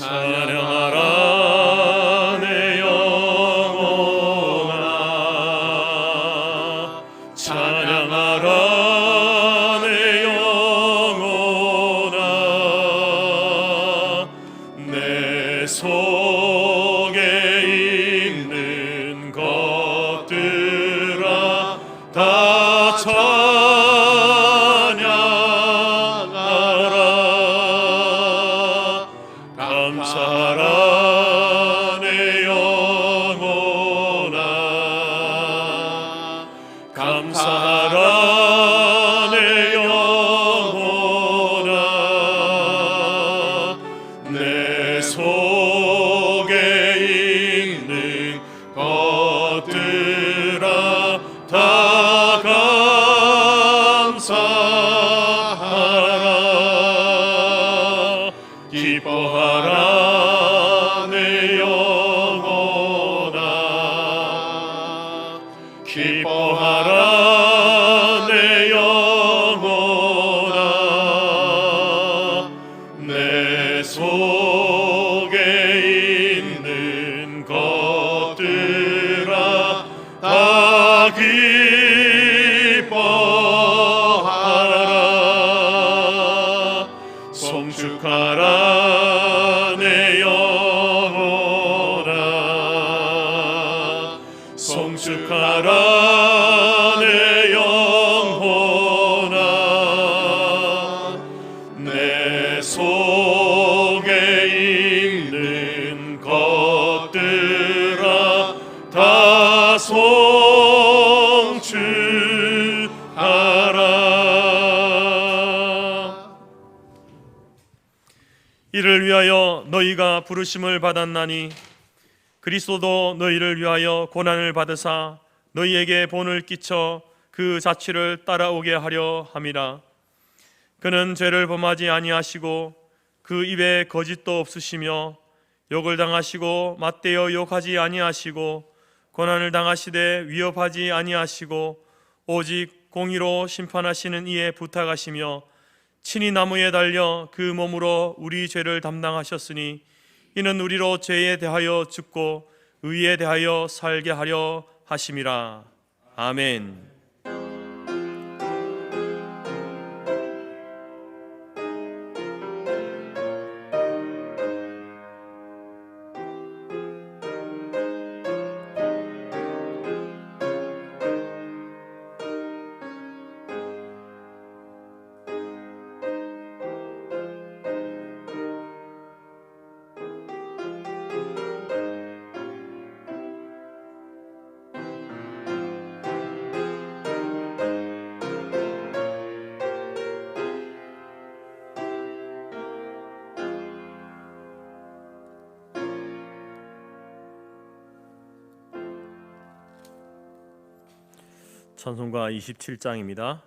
찬양하라 내 영혼아, 찬양하라 내 영혼아. 내 속에 있는 것들아 다 찬양하라. 감사하라 내 영혼아, 감사하라 내 영혼아. 내 속에 있는 것들아 다 감사하라. 기뻐하라 내 영혼아, 기뻐하라 내 영혼아. 내 속에 있는 것들아 다 기뻐하라. 송축하라 내 영혼아, 송축하라 내 영혼아. 내 속에 있는 것들아 다 송축하라. 이를 위하여 너희가 부르심을 받았나니 그리스도도 너희를 위하여 고난을 받으사 너희에게 본을 끼쳐 그 자취를 따라오게 하려 함이라. 그는 죄를 범하지 아니하시고 그 입에 거짓도 없으시며 욕을 당하시고 맞대어 욕하지 아니하시고 고난을 당하시되 위협하지 아니하시고 오직 공의로 심판하시는 이에 부탁하시며 친히 나무에 달려 그 몸으로 우리 죄를 담당하셨으니 이는 우리로 죄에 대하여 죽고 의에 대하여 살게 하려 하심이라. 아멘. 찬송가 27장입니다.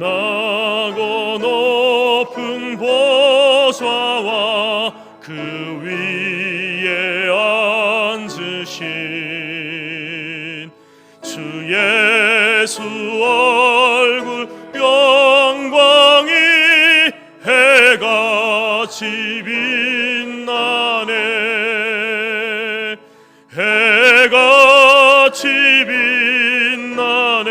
빛나고 높은 보좌와 그 위에 앉으신 주 예수 얼굴 영광이 해같이 빛나네. 해같이 빛나네.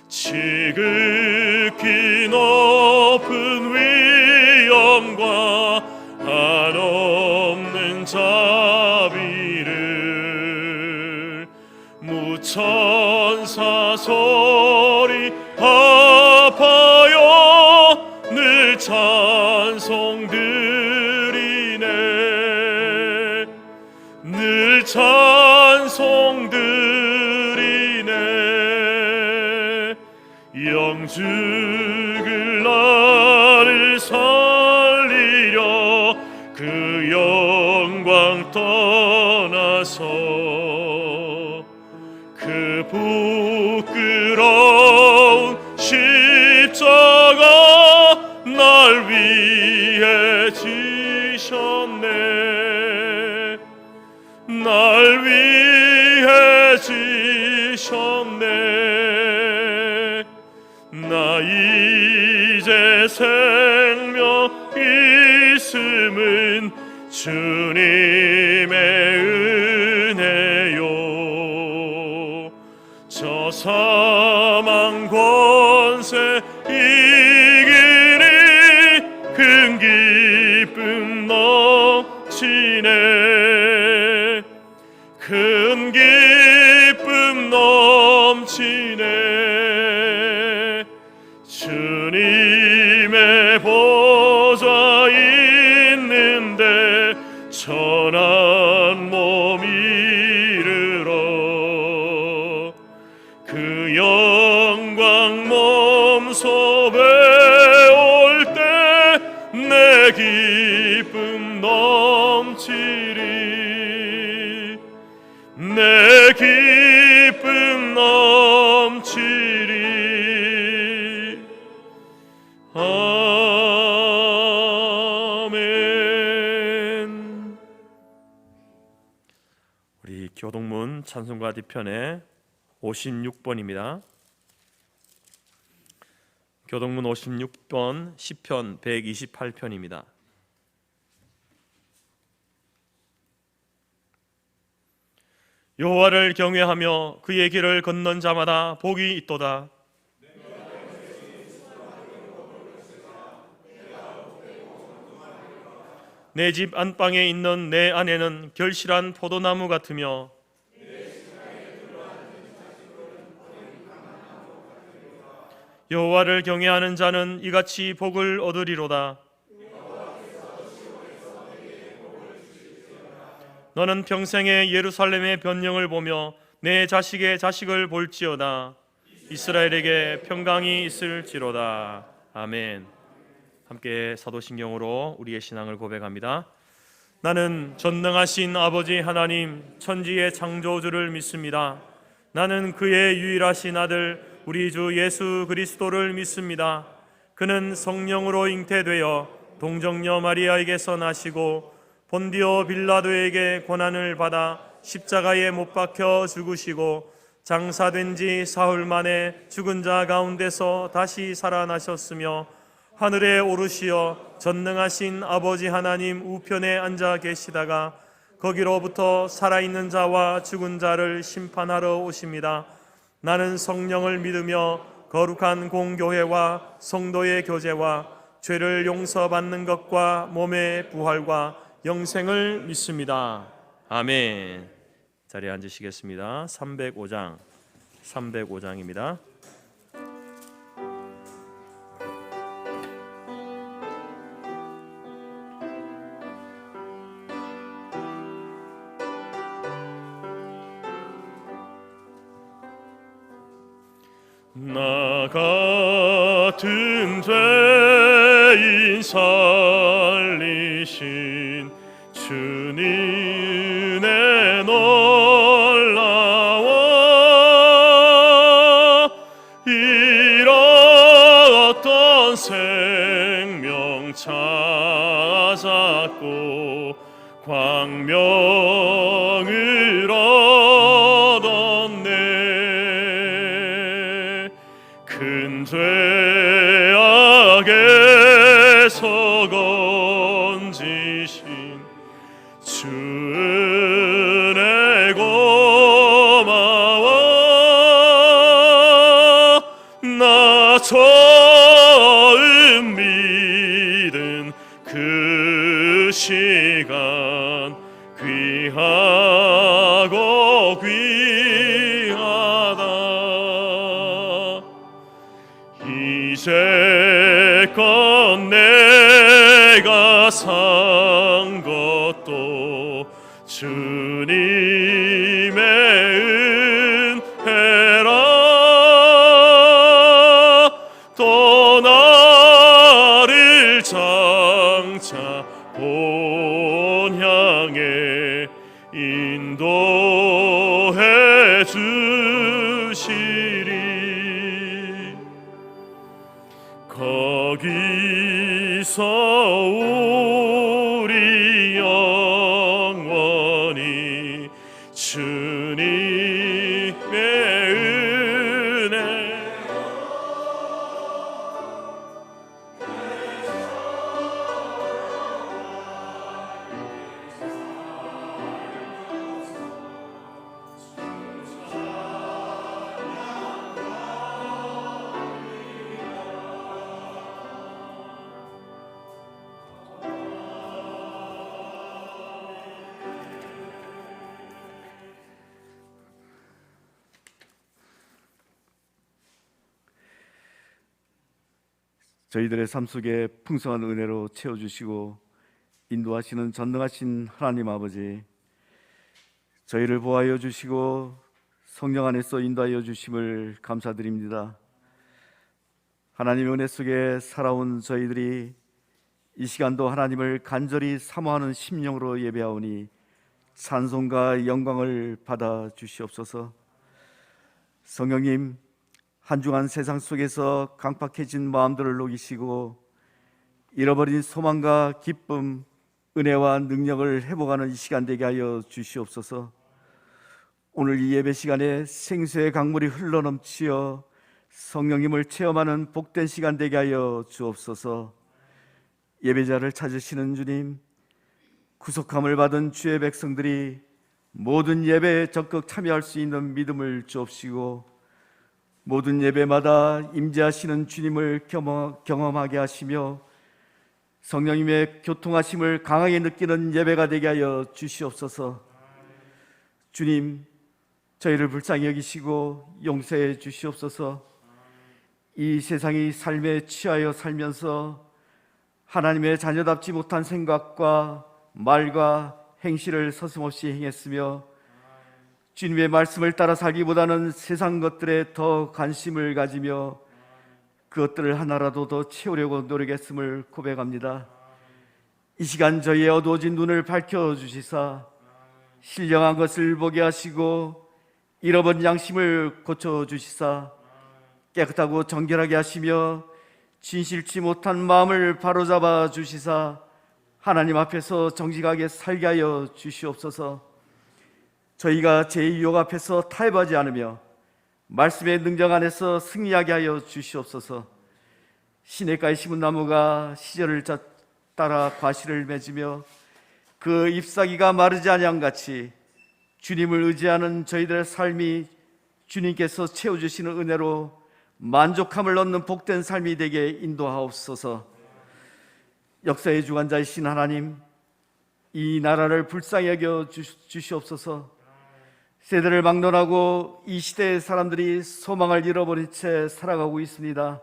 지극히 높은 위엄과 한없는 자비를 무천사 소리 합하여 늘 찬송 드리네. 늘 찬송 드리네. 영죽을 나를 살리려 그 영광 떠나서 그 부끄러운 십자가 날 위해 지셨네. 날 위해 지셨네. 나 이제 생명 있음은 주님의 은혜요. 저 사망 권세 이기니 큰 기쁨 넘치네. 큰 기쁨 넘치네. 주님의 보좌 있는데 천한 몸 이르러 그 영광 몸소 배울 때 내 기쁨 넘치리. 내 기쁨 넘치리. 아멘. 우리 교동문 찬송가 뒤편에 56번입니다. 교동문 56번 시편 128편입니다. 여호와를 경외하며 그의 길을 걷는 자마다 복이 있도다. 내 집 안방에 있는 내 아내는 결실한 포도나무 같으며 여호와를 경외하는 자는 이같이 복을 얻으리로다. 너는 평생에 예루살렘의 변령을 보며 내 자식의 자식을 볼지어다. 이스라엘에게 평강이 있을지로다. 아멘. 함께 사도신경으로 우리의 신앙을 고백합니다. 나는 전능하신 아버지 하나님 천지의 창조주를 믿습니다. 나는 그의 유일하신 아들 우리 주 예수 그리스도를 믿습니다. 그는 성령으로 잉태되어 동정녀 마리아에게서 나시고 본디오 빌라도에게 고난을 받아 십자가에 못 박혀 죽으시고 장사된 지 사흘 만에 죽은 자 가운데서 다시 살아나셨으며 하늘에 오르시어 전능하신 아버지 하나님 우편에 앉아 계시다가 거기로부터 살아있는 자와 죽은 자를 심판하러 오십니다. 나는 성령을 믿으며 거룩한 공교회와 성도의 교제와 죄를 용서받는 것과 몸의 부활과 영생을 믿습니다. 아멘. 자리에 앉으시겠습니다. 305장입니다. 나 같은 죄인 살리신 주님 은혜 놀라워 잃었던 생명 찾았고 광명을 얻었네. 큰 죄악에서 건지신 주 은혜 고마워. 나 처음 믿은 그 시간 귀하고 귀하다. 이제껏 내가 산 것도 주님의 은혜라. 또 나를 장차 본향에 인도해 주시리. 거기서 우리 영원히 저희들의 삶 속에 풍성한 은혜로 채워주시고 인도하시는 전능하신 하나님 아버지, 저희를 보호하여 주시고 성령 안에서 인도하여 주심을 감사드립니다. 하나님의 은혜 속에 살아온 저희들이 이 시간도 하나님을 간절히 사모하는 심령으로 예배하오니 찬송과 영광을 받아 주시옵소서. 성령님, 한중한 세상 속에서 강팍해진 마음들을 녹이시고 잃어버린 소망과 기쁨, 은혜와 능력을 회복하는 이 시간 되게 하여 주시옵소서. 오늘 이 예배 시간에 생수의 강물이 흘러넘치어 성령님을 체험하는 복된 시간 되게 하여 주옵소서. 예배자를 찾으시는 주님, 구속함을 받은 주의 백성들이 모든 예배에 적극 참여할 수 있는 믿음을 주옵시고 모든 예배마다 임재하시는 주님을 경험하게 하시며 성령님의 교통하심을 강하게 느끼는 예배가 되게 하여 주시옵소서. 주님, 저희를 불쌍히 여기시고 용서해 주시옵소서. 이 세상이 삶에 취하여 살면서 하나님의 자녀답지 못한 생각과 말과 행실을 서슴없이 행했으며 주님의 말씀을 따라 살기보다는 세상 것들에 더 관심을 가지며 그것들을 하나라도 더 채우려고 노력했음을 고백합니다. 이 시간 저희의 어두워진 눈을 밝혀주시사 신령한 것을 보게 하시고 잃어버린 양심을 고쳐주시사 깨끗하고 정결하게 하시며 진실치 못한 마음을 바로잡아 주시사 하나님 앞에서 정직하게 살게 하여 주시옵소서. 저희가 제 유혹 앞에서 타협하지 않으며 말씀의 능력 안에서 승리하게 하여 주시옵소서. 시냇가에 심은 나무가 시절을 따라 과실을 맺으며 그 잎사귀가 마르지 아니함같이 주님을 의지하는 저희들의 삶이 주님께서 채워주시는 은혜로 만족함을 얻는 복된 삶이 되게 인도하옵소서. 역사의 주관자이신 하나님, 이 나라를 불쌍히 여겨 주시옵소서. 세대를 막론하고 이 시대의 사람들이 소망을 잃어버린 채 살아가고 있습니다.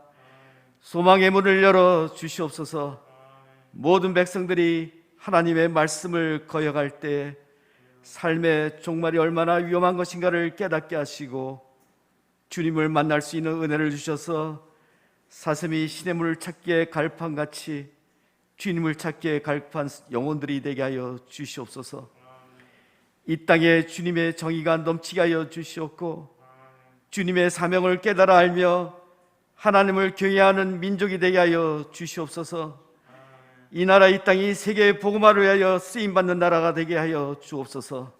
소망의 문을 열어 주시옵소서. 모든 백성들이 하나님의 말씀을 거역할 때 삶의 종말이 얼마나 위험한 것인가를 깨닫게 하시고 주님을 만날 수 있는 은혜를 주셔서 사슴이 시냇물을 찾기에 갈판같이 주님을 찾기에 갈판 영혼들이 되게 하여 주시옵소서. 이 땅에 주님의 정의가 넘치게 하여 주시옵고 주님의 사명을 깨달아 알며 하나님을 경외하는 민족이 되게 하여 주시옵소서. 이 나라 이 땅이 세계의 복음화를 위하여 쓰임받는 나라가 되게 하여 주옵소서.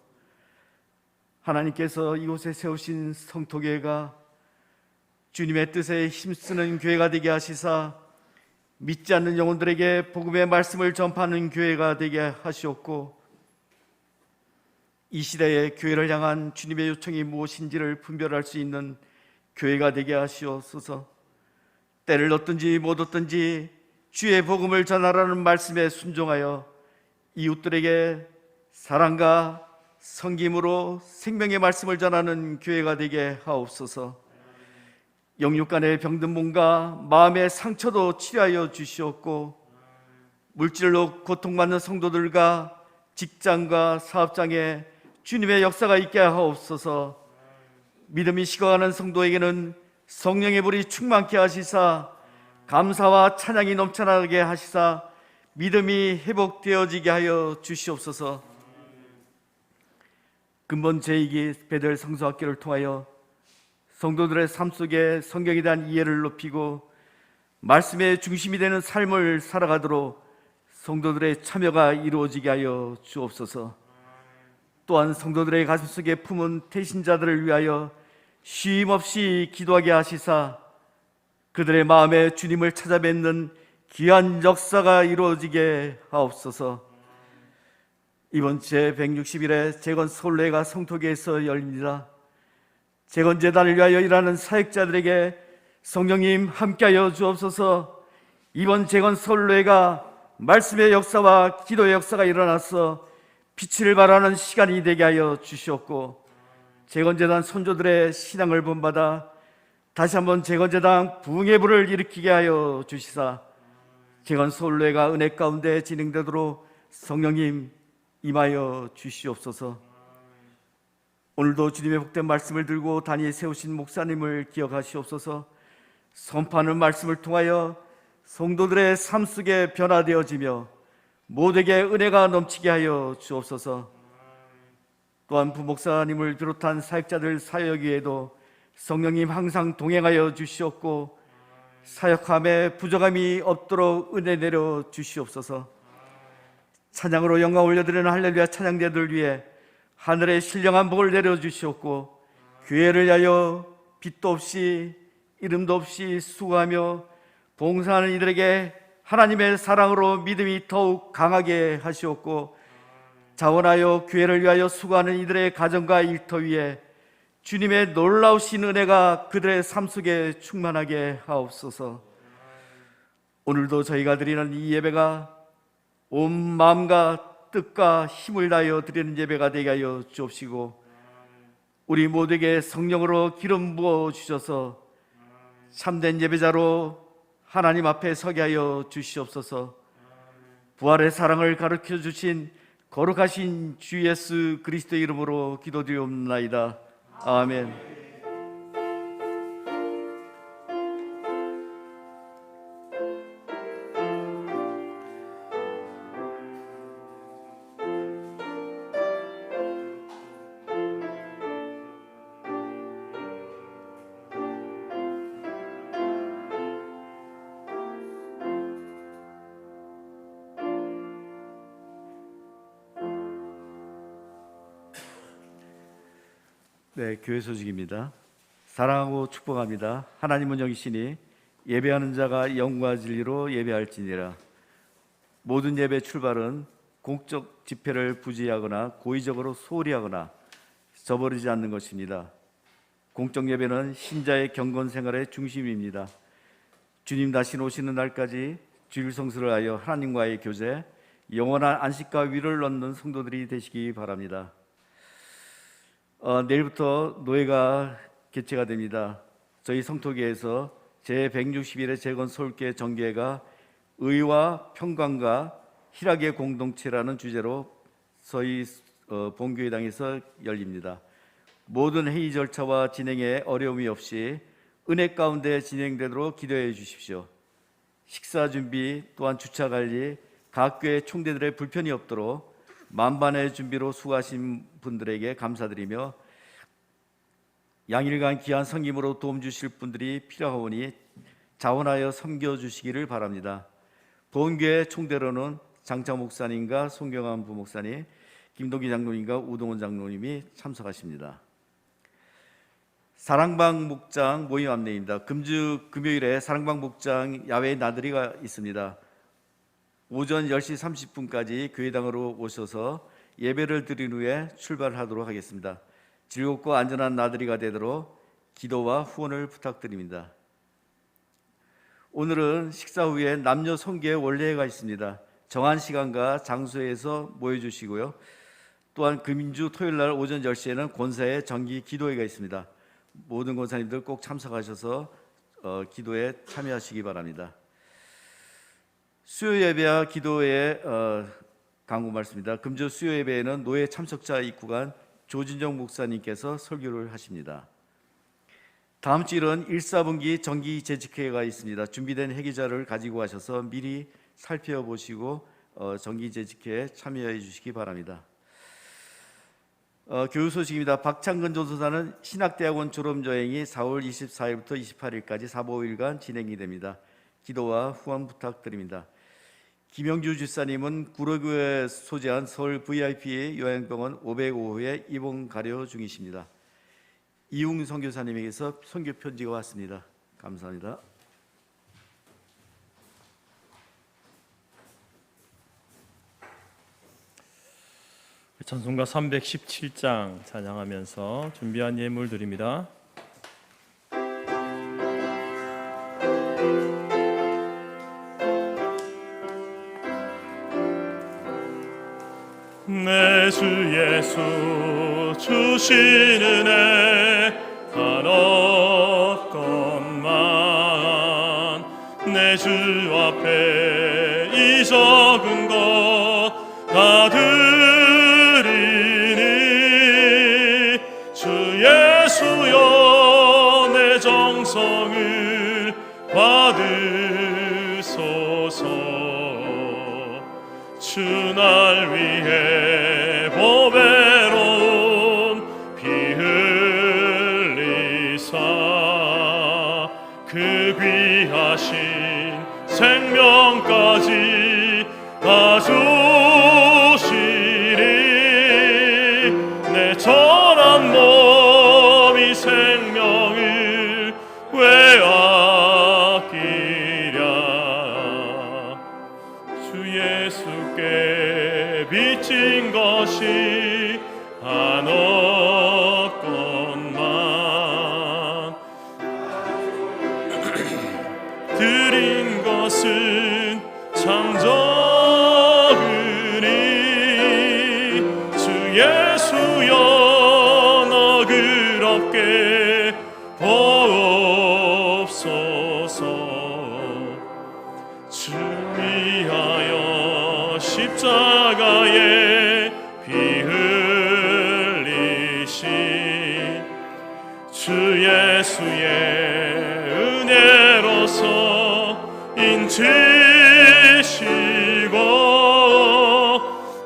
하나님께서 이곳에 세우신 성토교회가 주님의 뜻에 힘쓰는 교회가 되게 하시사 믿지 않는 영혼들에게 복음의 말씀을 전파하는 교회가 되게 하시옵고 이 시대의 교회를 향한 주님의 요청이 무엇인지를 분별할 수 있는 교회가 되게 하시옵소서. 때를 얻든지 못 얻든지 주의 복음을 전하라는 말씀에 순종하여 이웃들에게 사랑과 섬김으로 생명의 말씀을 전하는 교회가 되게 하옵소서. 영육 간의 병든 몸과 마음의 상처도 치료하여 주시옵고 물질로 고통받는 성도들과 직장과 사업장에 주님의 역사가 있게 하옵소서. 믿음이 식어가는 성도에게는 성령의 불이 충만케 하시사 감사와 찬양이 넘쳐나게 하시사 믿음이 회복되어지게 하여 주시옵소서. 근본 제2기 베델 성서학교를 통하여 성도들의 삶 속에 성경에 대한 이해를 높이고 말씀의 중심이 되는 삶을 살아가도록 성도들의 참여가 이루어지게 하여 주옵소서. 또한 성도들의 가슴 속에 품은 태신자들을 위하여 쉼없이 기도하게 하시사 그들의 마음에 주님을 찾아뵙는 귀한 역사가 이루어지게 하옵소서. 이번 제160일에 재건 서울례가 성토교에서 열립니다. 재건재단을 위하여 일하는 사역자들에게 성령님 함께하여 주옵소서. 이번 재건 서울례가 말씀의 역사와 기도의 역사가 일어나서 빛을 발하는 시간이 되게 하여 주시옵고 재건재단 선조들의 신앙을 본받아 다시 한번 재건제당 부흥의 불을 일으키게 하여 주시사 재건 서울례가 은혜 가운데 진행되도록 성령님 임하여 주시옵소서. 오늘도 주님의 복된 말씀을 들고 단위에 세우신 목사님을 기억하시옵소서. 선포하는 말씀을 통하여 성도들의 삶 속에 변화되어지며 모두에게 은혜가 넘치게 하여 주옵소서. 또한 부목사님을 비롯한 사역자들 사역 위에도 성령님 항상 동행하여 주시옵고 사역함에 부족함이 없도록 은혜 내려 주시옵소서. 찬양으로 영광 올려드리는 할렐루야 찬양대들 위해 하늘의 신령한 복을 내려 주시옵고 교회를 위하여 빛도 없이 이름도 없이 수고하며 봉사하는 이들에게 하나님의 사랑으로 믿음이 더욱 강하게 하시옵고 자원하여 교회를 위하여 수고하는 이들의 가정과 일터 위에 주님의 놀라우신 은혜가 그들의 삶 속에 충만하게 하옵소서. 오늘도 저희가 드리는 이 예배가 온 마음과 뜻과 힘을 다하여 드리는 예배가 되게 하여 주옵시고 우리 모두에게 성령으로 기름 부어 주셔서 참된 예배자로 하나님 앞에 서게 하여 주시옵소서. 부활의 사랑을 가르쳐 주신 거룩하신 주 예수 그리스도의 이름으로 기도드리옵나이다. 아멘. 네, 교회 소식입니다. 사랑하고 축복합니다. 하나님은 영이시니 예배하는 자가 영과 진리로 예배할지니라. 모든 예배 출발은 공적 집회를 부지하거나 고의적으로 소홀히 하거나 저버리지 않는 것입니다. 공적 예배는 신자의 경건 생활의 중심입니다. 주님 다시 오시는 날까지 주일 성수를 하여 하나님과의 교제, 영원한 안식과 위로를 얻는 성도들이 되시기 바랍니다. 내일부터 노예가 개최가 됩니다. 저희 성토교회에서 제160일의 재건 서울교회 정교회가 의와 평강과 희락의 공동체라는 주제로 저희 본교회당에서 열립니다. 모든 회의 절차와 진행에 어려움이 없이 은혜 가운데 진행되도록 기도해 주십시오. 식사 준비 또한 주차 관리 각 교회 총대들의 불편이 없도록 만반의 준비로 수고하신 분들에게 감사드리며 양일간 귀한 섬김으로 도움 주실 분들이 필요하오니 자원하여 섬겨주시기를 바랍니다. 본교회 총대로는 장차 목사님과 송경환 부목사님, 김동기 장로님과 우동원 장로님이 참석하십니다. 사랑방 목장 모임 안내입니다. 금주 금요일에 사랑방 목장 야외 나들이가 있습니다. 오전 10시 30분까지 교회당으로 오셔서 예배를 드린 후에 출발하도록 하겠습니다. 즐겁고 안전한 나들이가 되도록 기도와 후원을 부탁드립니다. 오늘은 식사 후에 남녀 성교회 원례회가 있습니다. 정한 시간과 장소에서 모여주시고요. 또한 금주 토요일날 오전 10시에는 권사의 정기 기도회가 있습니다. 모든 권사님들 꼭 참석하셔서 기도에 참여하시기 바랍니다. 수요 예배와 기도회 강구 말씀입니다. 금주 수요 예배에는 노예 참석자 입구간 조진정 목사님께서 설교를 하십니다. 다음 주일은 1사분기 정기 재직회가 있습니다. 준비된 회기자를 가지고 가셔서 미리 살펴보시고 정기 재직회에 참여해 주시기 바랍니다. 교육 소식입니다. 박창근 전도사는 신학대학원 졸업여행이 4월 24일부터 28일까지 4, 5일간 진행이 됩니다. 기도와 후원 부탁드립니다. 김영주 집사님은 구로교에 소재한 서울 VIP 요양병원 505호에 입원 가려 중이십니다. 이웅 선교사님에게서 선교 편지가 왔습니다. 감사합니다. 찬송가 317장 찬양하면서 준비한 예물 드립니다. 내 주 예수 주신 은혜 한없고 내 주 앞에 이 적은 것 다 드리니 주 예수여 내 정성을 받으소서. 주 날 위해 보배로운 피 흘리사 그 귀하신 생명까지 다 주시리. 내 전한 몸이 생명을 빼앗기랴. 주 예수께 비친 것이 한억 것만 드린 것은 참 적으니 주 예수여 너그럽게 보옵소서. 주 위하여 십자가에 피 흘리신 주 예수의 은혜로서 인치시고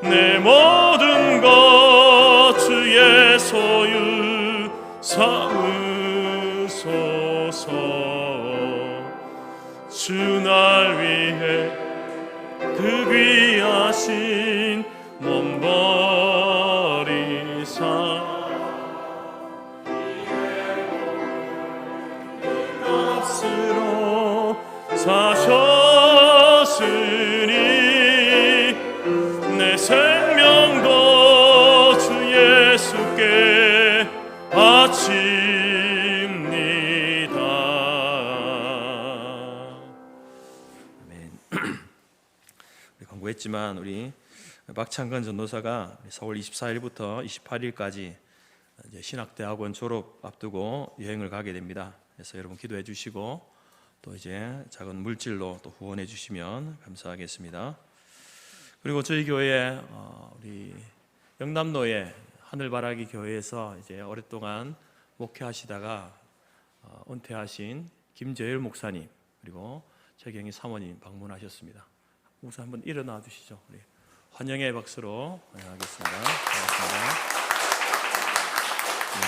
내 모든 것 주의 소유 삼으소서. 주 날 위해 그 귀하신 몸 버리사 값으로 사셨으니 내 생명도 주 예수께 바칩니다. 아멘. 우리 광고했지만 우리 박창근 전도사가 4월 24일부터 28일까지 이제 신학대학원 졸업 앞두고 여행을 가게 됩니다. 그래서 여러분 기도해 주시고 또 이제 작은 물질로 또 후원해 주시면 감사하겠습니다. 그리고 저희 교회 우리 영남로의 하늘바라기 교회에서 이제 오랫동안 목회하시다가 은퇴하신 김재열 목사님 그리고 최경희 사모님 방문하셨습니다. 우선 한번 일어나 주시죠. 우리 환영의 박수로 환영하겠습니다. 반갑습니다. 네.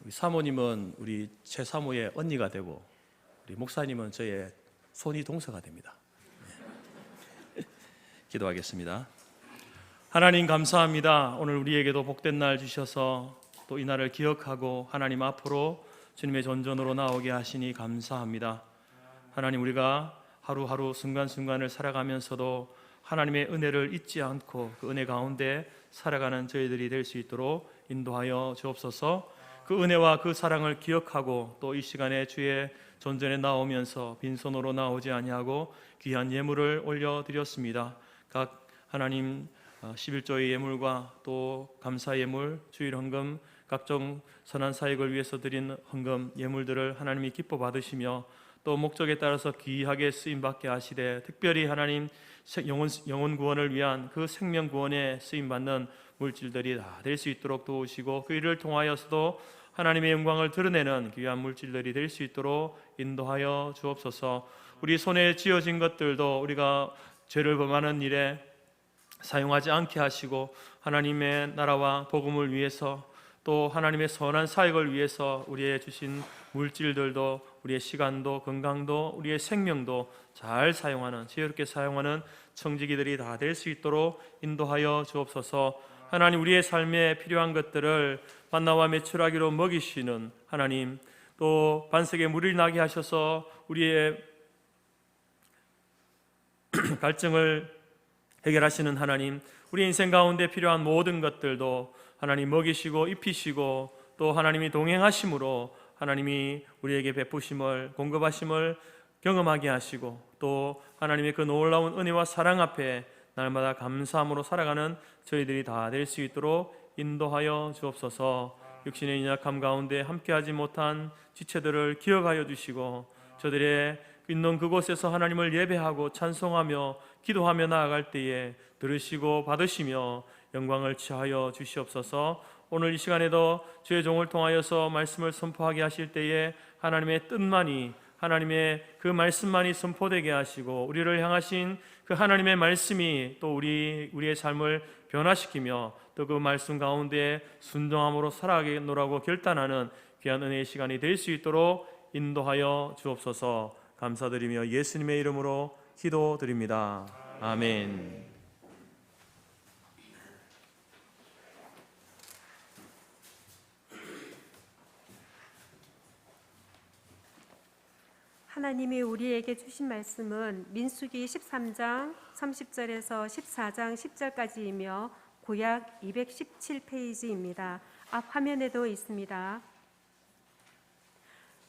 우리 사모님은 우리 최사모의 언니가 되고 우리 목사님은 저의 손이 동서가 됩니다. 네. 기도하겠습니다. 하나님 감사합니다. 오늘 우리에게도 복된 날 주셔서 또 이 날을 기억하고 하나님 앞으로 주님의 전전으로 나오게 하시니 감사합니다. 하나님 우리가 하루하루 순간순간을 살아가면서도 하나님의 은혜를 잊지 않고 그 은혜 가운데 살아가는 저희들이 될 수 있도록 인도하여 주옵소서. 그 은혜와 그 사랑을 기억하고 또 이 시간에 주의 전전에 나오면서 빈손으로 나오지 아니하고 귀한 예물을 올려드렸습니다. 각 하나님 11조의 예물과 또 감사 예물, 주일 헌금, 각종 선한 사역을 위해서 드린 헌금 예물들을 하나님이 기뻐 받으시며 또 목적에 따라서 귀하게 쓰임받게 하시되 특별히 하나님 영혼 구원을 위한 그 생명 구원에 쓰임받는 물질들이 다 될 수 있도록 도우시고 그 일을 통하여서도 하나님의 영광을 드러내는 귀한 물질들이 될 수 있도록 인도하여 주옵소서. 우리 손에 쥐어진 것들도 우리가 죄를 범하는 일에 사용하지 않게 하시고 하나님의 나라와 복음을 위해서 또 하나님의 선한 사역을 위해서 우리의 주신 물질들도 우리의 시간도 건강도 우리의 생명도 잘 사용하는 지혜롭게 사용하는 청지기들이 다 될 수 있도록 인도하여 주옵소서. 하나님 우리의 삶에 필요한 것들을 만나와 메추라기로 먹이시는 하나님 또 반석에 물이 나게 하셔서 우리의 갈증을 해결하시는 하나님 우리 인생 가운데 필요한 모든 것들도 하나님 먹이시고 입히시고 또 하나님이 동행하심으로 하나님이 우리에게 베푸심을 공급하심을 경험하게 하시고 또 하나님의 그 놀라운 은혜와 사랑 앞에 날마다 감사함으로 살아가는 저희들이 다 될 수 있도록 인도하여 주옵소서. 육신의 연약함 가운데 함께하지 못한 지체들을 기억하여 주시고 저들의 있는 그곳에서 하나님을 예배하고 찬송하며 기도하며 나아갈 때에 들으시고 받으시며 영광을 취하여 주시옵소서. 오늘 이 시간에도 주의 종을 통하여서 말씀을 선포하게 하실 때에 하나님의 뜻만이, 하나님의 그 말씀만이 선포되게 하시고 우리를 향하신 그 하나님의 말씀이 또 우리의 삶을 변화시키며 또 그 말씀 가운데 순종함으로 살아가노라고 결단하는 귀한 은혜의 시간이 될 수 있도록 인도하여 주옵소서. 감사드리며 예수님의 이름으로 기도드립니다. 아멘. 하나님이 우리에게 주신 말씀은 민수기 13장 30절에서 14장 10절까지이며 구약 217페이지입니다. 앞 화면에도 있습니다.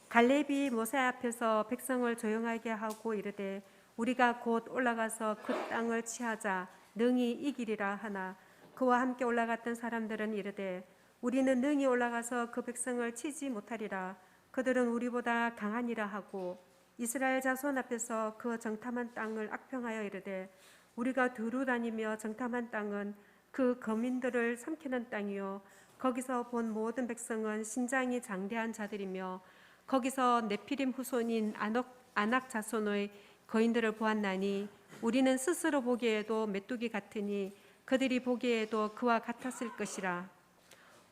갈렙이 모세 앞에서 백성을 조용하게 하고 이르되 우리가 곧 올라가서 그 땅을 취하자 능히 이기리라 하나 그와 함께 올라갔던 사람들은 이르되 우리는 능히 올라가서 그 백성을 치지 못하리라. 그들은 우리보다 강하니라 하고 이스라엘 자손 앞에서 그 정탐한 땅을 악평하여 이르되 우리가 두루 다니며 정탐한 땅은 그 거민들을 삼키는 땅이요 거기서 본 모든 백성은 신장이 장대한 자들이며 거기서 네피림 후손인 아낙 자손의 거인들을 보았나니 우리는 스스로 보기에도 메뚜기 같으니 그들이 보기에도 그와 같았을 것이라.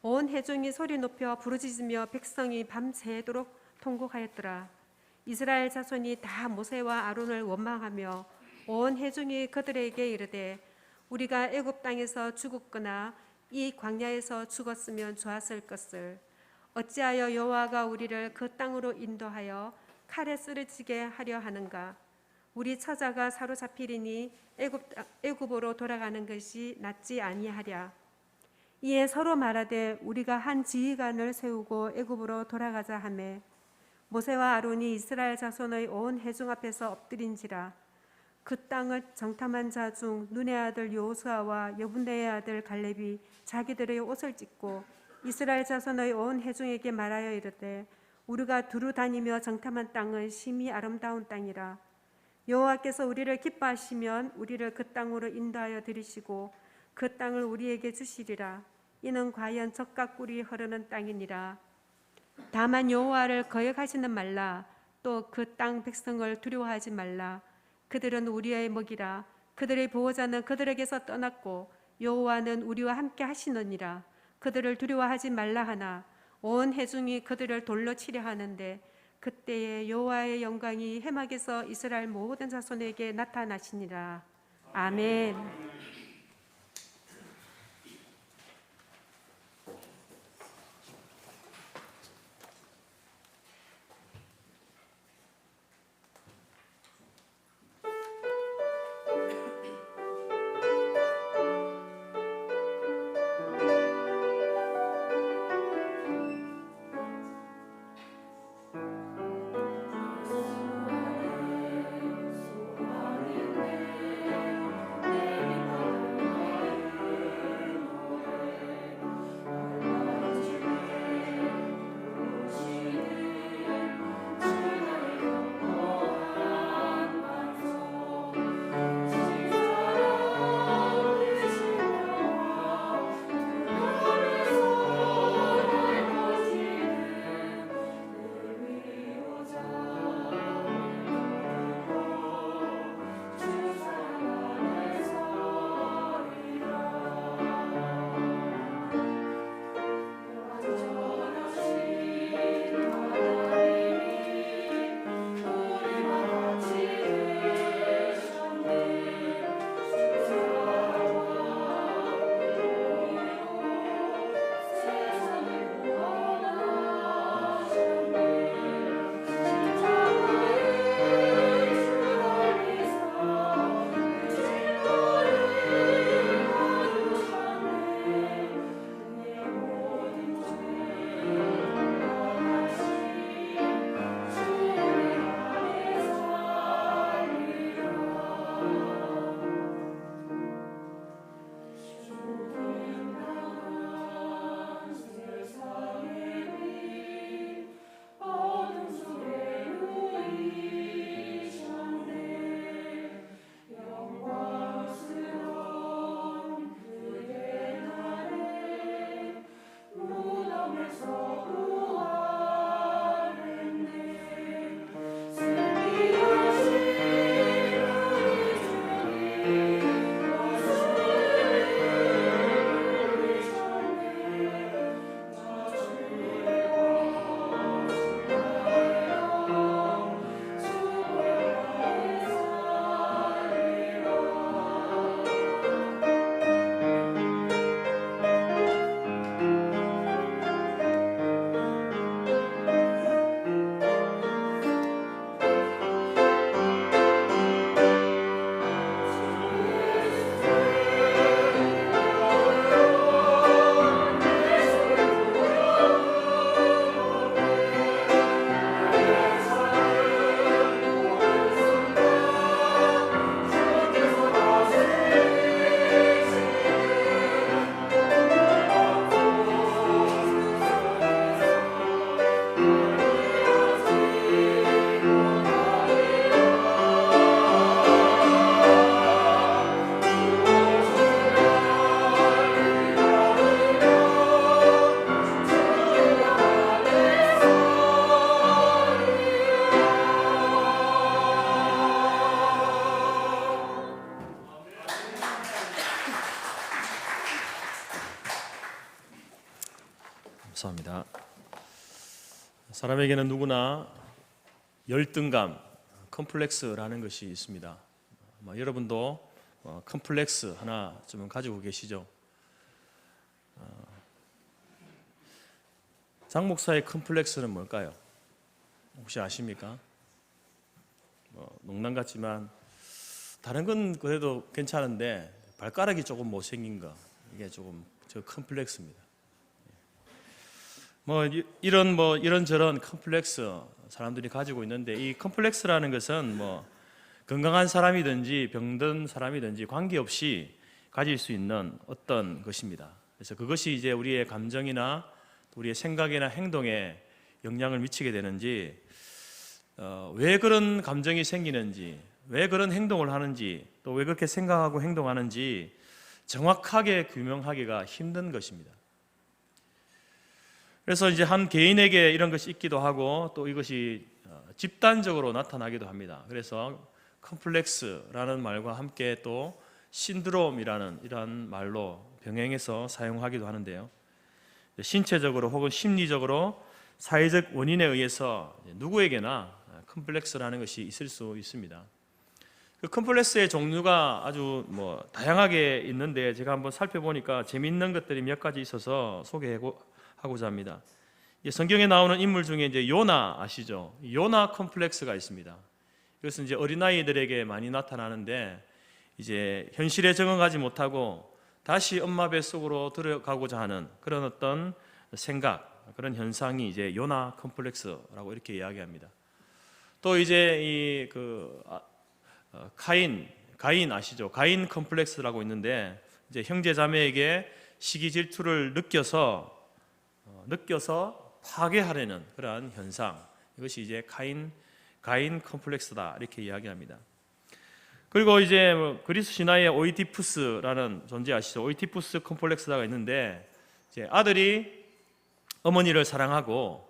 온 회중이 소리 높여 부르짖으며 백성이 밤새도록 통곡하였더라. 이스라엘 자손이 다 모세와 아론을 원망하며 온 회중이 그들에게 이르되 우리가 애굽 땅에서 죽었거나 이 광야에서 죽었으면 좋았을 것을 어찌하여 여호와가 우리를 그 땅으로 인도하여 칼에 쓰러지게 하려 하는가. 우리 처자가 사로잡히리니 애굽으로 돌아가는 것이 낫지 아니하랴. 이에 서로 말하되 우리가 한 지휘관을 세우고 애굽으로 돌아가자 하매 모세와 아론이 이스라엘 자손의 온 회중 앞에서 엎드린지라. 그 땅을 정탐한 자 중 눈의 아들 여호수아와 여분네의 아들 갈렙이 자기들의 옷을 찢고 이스라엘 자손의 온 회중에게 말하여 이르되 우리가 두루 다니며 정탐한 땅은 심히 아름다운 땅이라. 여호와께서 우리를 기뻐하시면 우리를 그 땅으로 인도하여 들이시고 그 땅을 우리에게 주시리라. 이는 과연 젖과 꿀이 흐르는 땅이니라. 다만 여호와를 거역하지는 말라. 또 그 땅 백성을 두려워하지 말라. 그들은 우리의 먹이라. 그들의 보호자는 그들에게서 떠났고 여호와는 우리와 함께 하시느니라. 그들을 두려워하지 말라 하나 온 회중이 그들을 돌로 치려 하는데 그때에 여호와의 영광이 해막에서 이스라엘 모든 자손에게 나타나시니라. 아멘. 감사합니다. 사람에게는 누구나 열등감, 컴플렉스라는 것이 있습니다. 여러분도 컴플렉스 하나 좀 가지고 계시죠? 장 목사의 컴플렉스는 뭘까요? 혹시 아십니까? 농담 같지만 다른 건 그래도 괜찮은데 발가락이 조금 못생긴 거, 이게 조금 저 컴플렉스입니다. 이런저런 컴플렉스 사람들이 가지고 있는데, 이 컴플렉스라는 것은 건강한 사람이든지 병든 사람이든지 관계없이 가질 수 있는 어떤 것입니다. 그래서 그것이 이제 우리의 감정이나 우리의 생각이나 행동에 영향을 미치게 되는지, 왜 그런 감정이 생기는지, 왜 그런 행동을 하는지, 또 왜 그렇게 생각하고 행동하는지 정확하게 규명하기가 힘든 것입니다. 그래서 이제 한 개인에게 이런 것이 있기도 하고, 또 이것이 집단적으로 나타나기도 합니다. 그래서 컴플렉스라는 말과 함께 또 신드롬이라는 이런 말로 병행해서 사용하기도 하는데요. 신체적으로 혹은 심리적으로 사회적 원인에 의해서 누구에게나 컴플렉스라는 것이 있을 수 있습니다. 그 컴플렉스의 종류가 아주 다양하게 있는데, 제가 한번 살펴보니까 재미있는 것들이 몇 가지 있어서 소개하고자 합니다. 성경에 나오는 인물 중에 이제 요나 아시죠? 요나 컴플렉스가 있습니다. 이것은 이제 어린아이들에게 많이 나타나는데, 이제 현실에 적응하지 못하고 다시 엄마 뱃속으로 들어가고자 하는 그런 어떤 생각, 그런 현상이 이제 요나 컴플렉스라고 이렇게 이야기합니다. 또 이제 가인 아시죠? 가인 컴플렉스라고 있는데, 이제 형제 자매에게 시기 질투를 느껴서 파괴하려는 그러한 현상, 이것이 이제 가인 컴플렉스다 이렇게 이야기합니다. 그리고 이제 그리스 신화의 오이디푸스라는 존재 아시죠? 오이디푸스 컴플렉스가 있는데, 이제 아들이 어머니를 사랑하고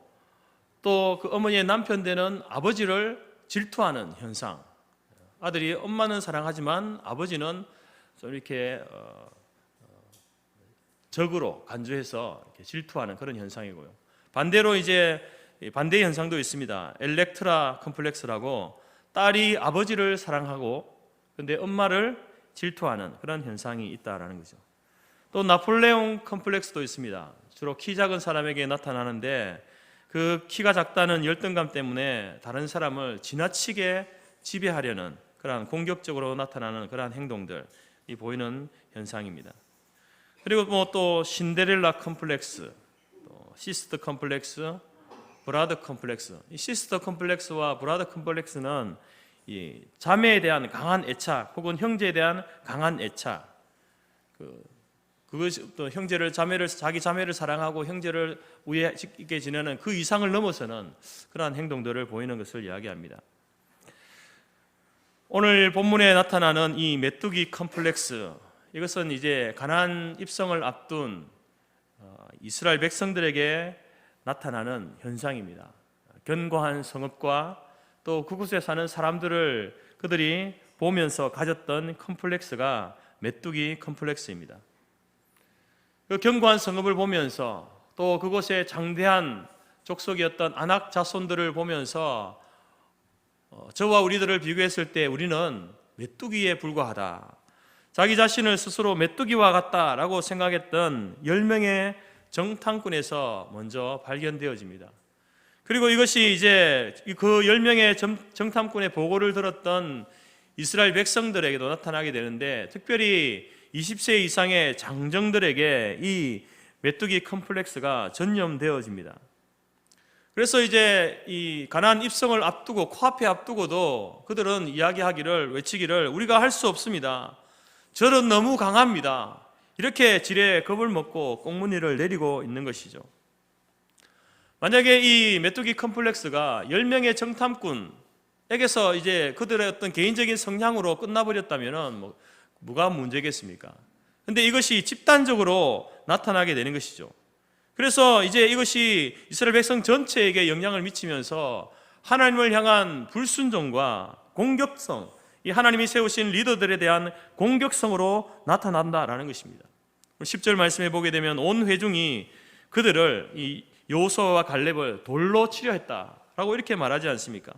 또 그 어머니의 남편 되는 아버지를 질투하는 현상. 아들이 엄마는 사랑하지만 아버지는 좀 이렇게 적으로 간주해서 이렇게 질투하는 그런 현상이고요. 반대로 이제 반대의 현상도 있습니다. 엘렉트라 컴플렉스라고, 딸이 아버지를 사랑하고 그런데 엄마를 질투하는 그런 현상이 있다라는 거죠. 또 나폴레옹 컴플렉스도 있습니다. 주로 키 작은 사람에게 나타나는데, 그 키가 작다는 열등감 때문에 다른 사람을 지나치게 지배하려는 그러한 공격적으로 나타나는 그러한 행동들이 보이는 현상입니다. 그리고 또 신데렐라 컴플렉스, 또 시스터 컴플렉스, 브라더 컴플렉스. 이 시스터 컴플렉스와 브라더 컴플렉스는 이 자매에 대한 강한 애착 혹은 형제에 대한 강한 애착, 그것이 또 자기 자매를 사랑하고 형제를 우애 있게 지내는 그 이상을 넘어서는 그러한 행동들을 보이는 것을 이야기합니다. 오늘 본문에 나타나는 이 메뚜기 컴플렉스, 이것은 이제 가나안 입성을 앞둔 이스라엘 백성들에게 나타나는 현상입니다. 견고한 성읍과 또 그곳에 사는 사람들을 그들이 보면서 가졌던 컴플렉스가 메뚜기 컴플렉스입니다. 그 견고한 성읍을 보면서 또 그곳에 장대한 족속이었던 아낙 자손들을 보면서 저와 우리들을 비교했을 때 우리는 메뚜기에 불과하다, 자기 자신을 스스로 메뚜기와 같다라고 생각했던 10명의 정탐꾼에서 먼저 발견되어집니다. 그리고 이것이 이제 그 10명의 정탐꾼의 보고를 들었던 이스라엘 백성들에게도 나타나게 되는데, 특별히 20세 이상의 장정들에게 이 메뚜기 컴플렉스가 전염되어집니다. 그래서 이제 이 가나안 입성을 앞두고 코앞에 앞두고도 그들은 외치기를 우리가 할 수 없습니다. 저는 너무 강합니다. 이렇게 지레 겁을 먹고 꽁무니를 내리고 있는 것이죠. 만약에 이 메뚜기 컴플렉스가 10명의 정탐꾼에게서 이제 그들의 어떤 개인적인 성향으로 끝나버렸다면 뭐가 문제겠습니까? 근데 이것이 집단적으로 나타나게 되는 것이죠. 그래서 이제 이것이 이스라엘 백성 전체에게 영향을 미치면서 하나님을 향한 불순종과 공격성, 이 하나님이 세우신 리더들에 대한 공격성으로 나타난다라는 것입니다. 10절 말씀해 보게 되면 온 회중이 그들을 이 여호수아와 갈렙을 돌로 치려 했다라고 이렇게 말하지 않습니까?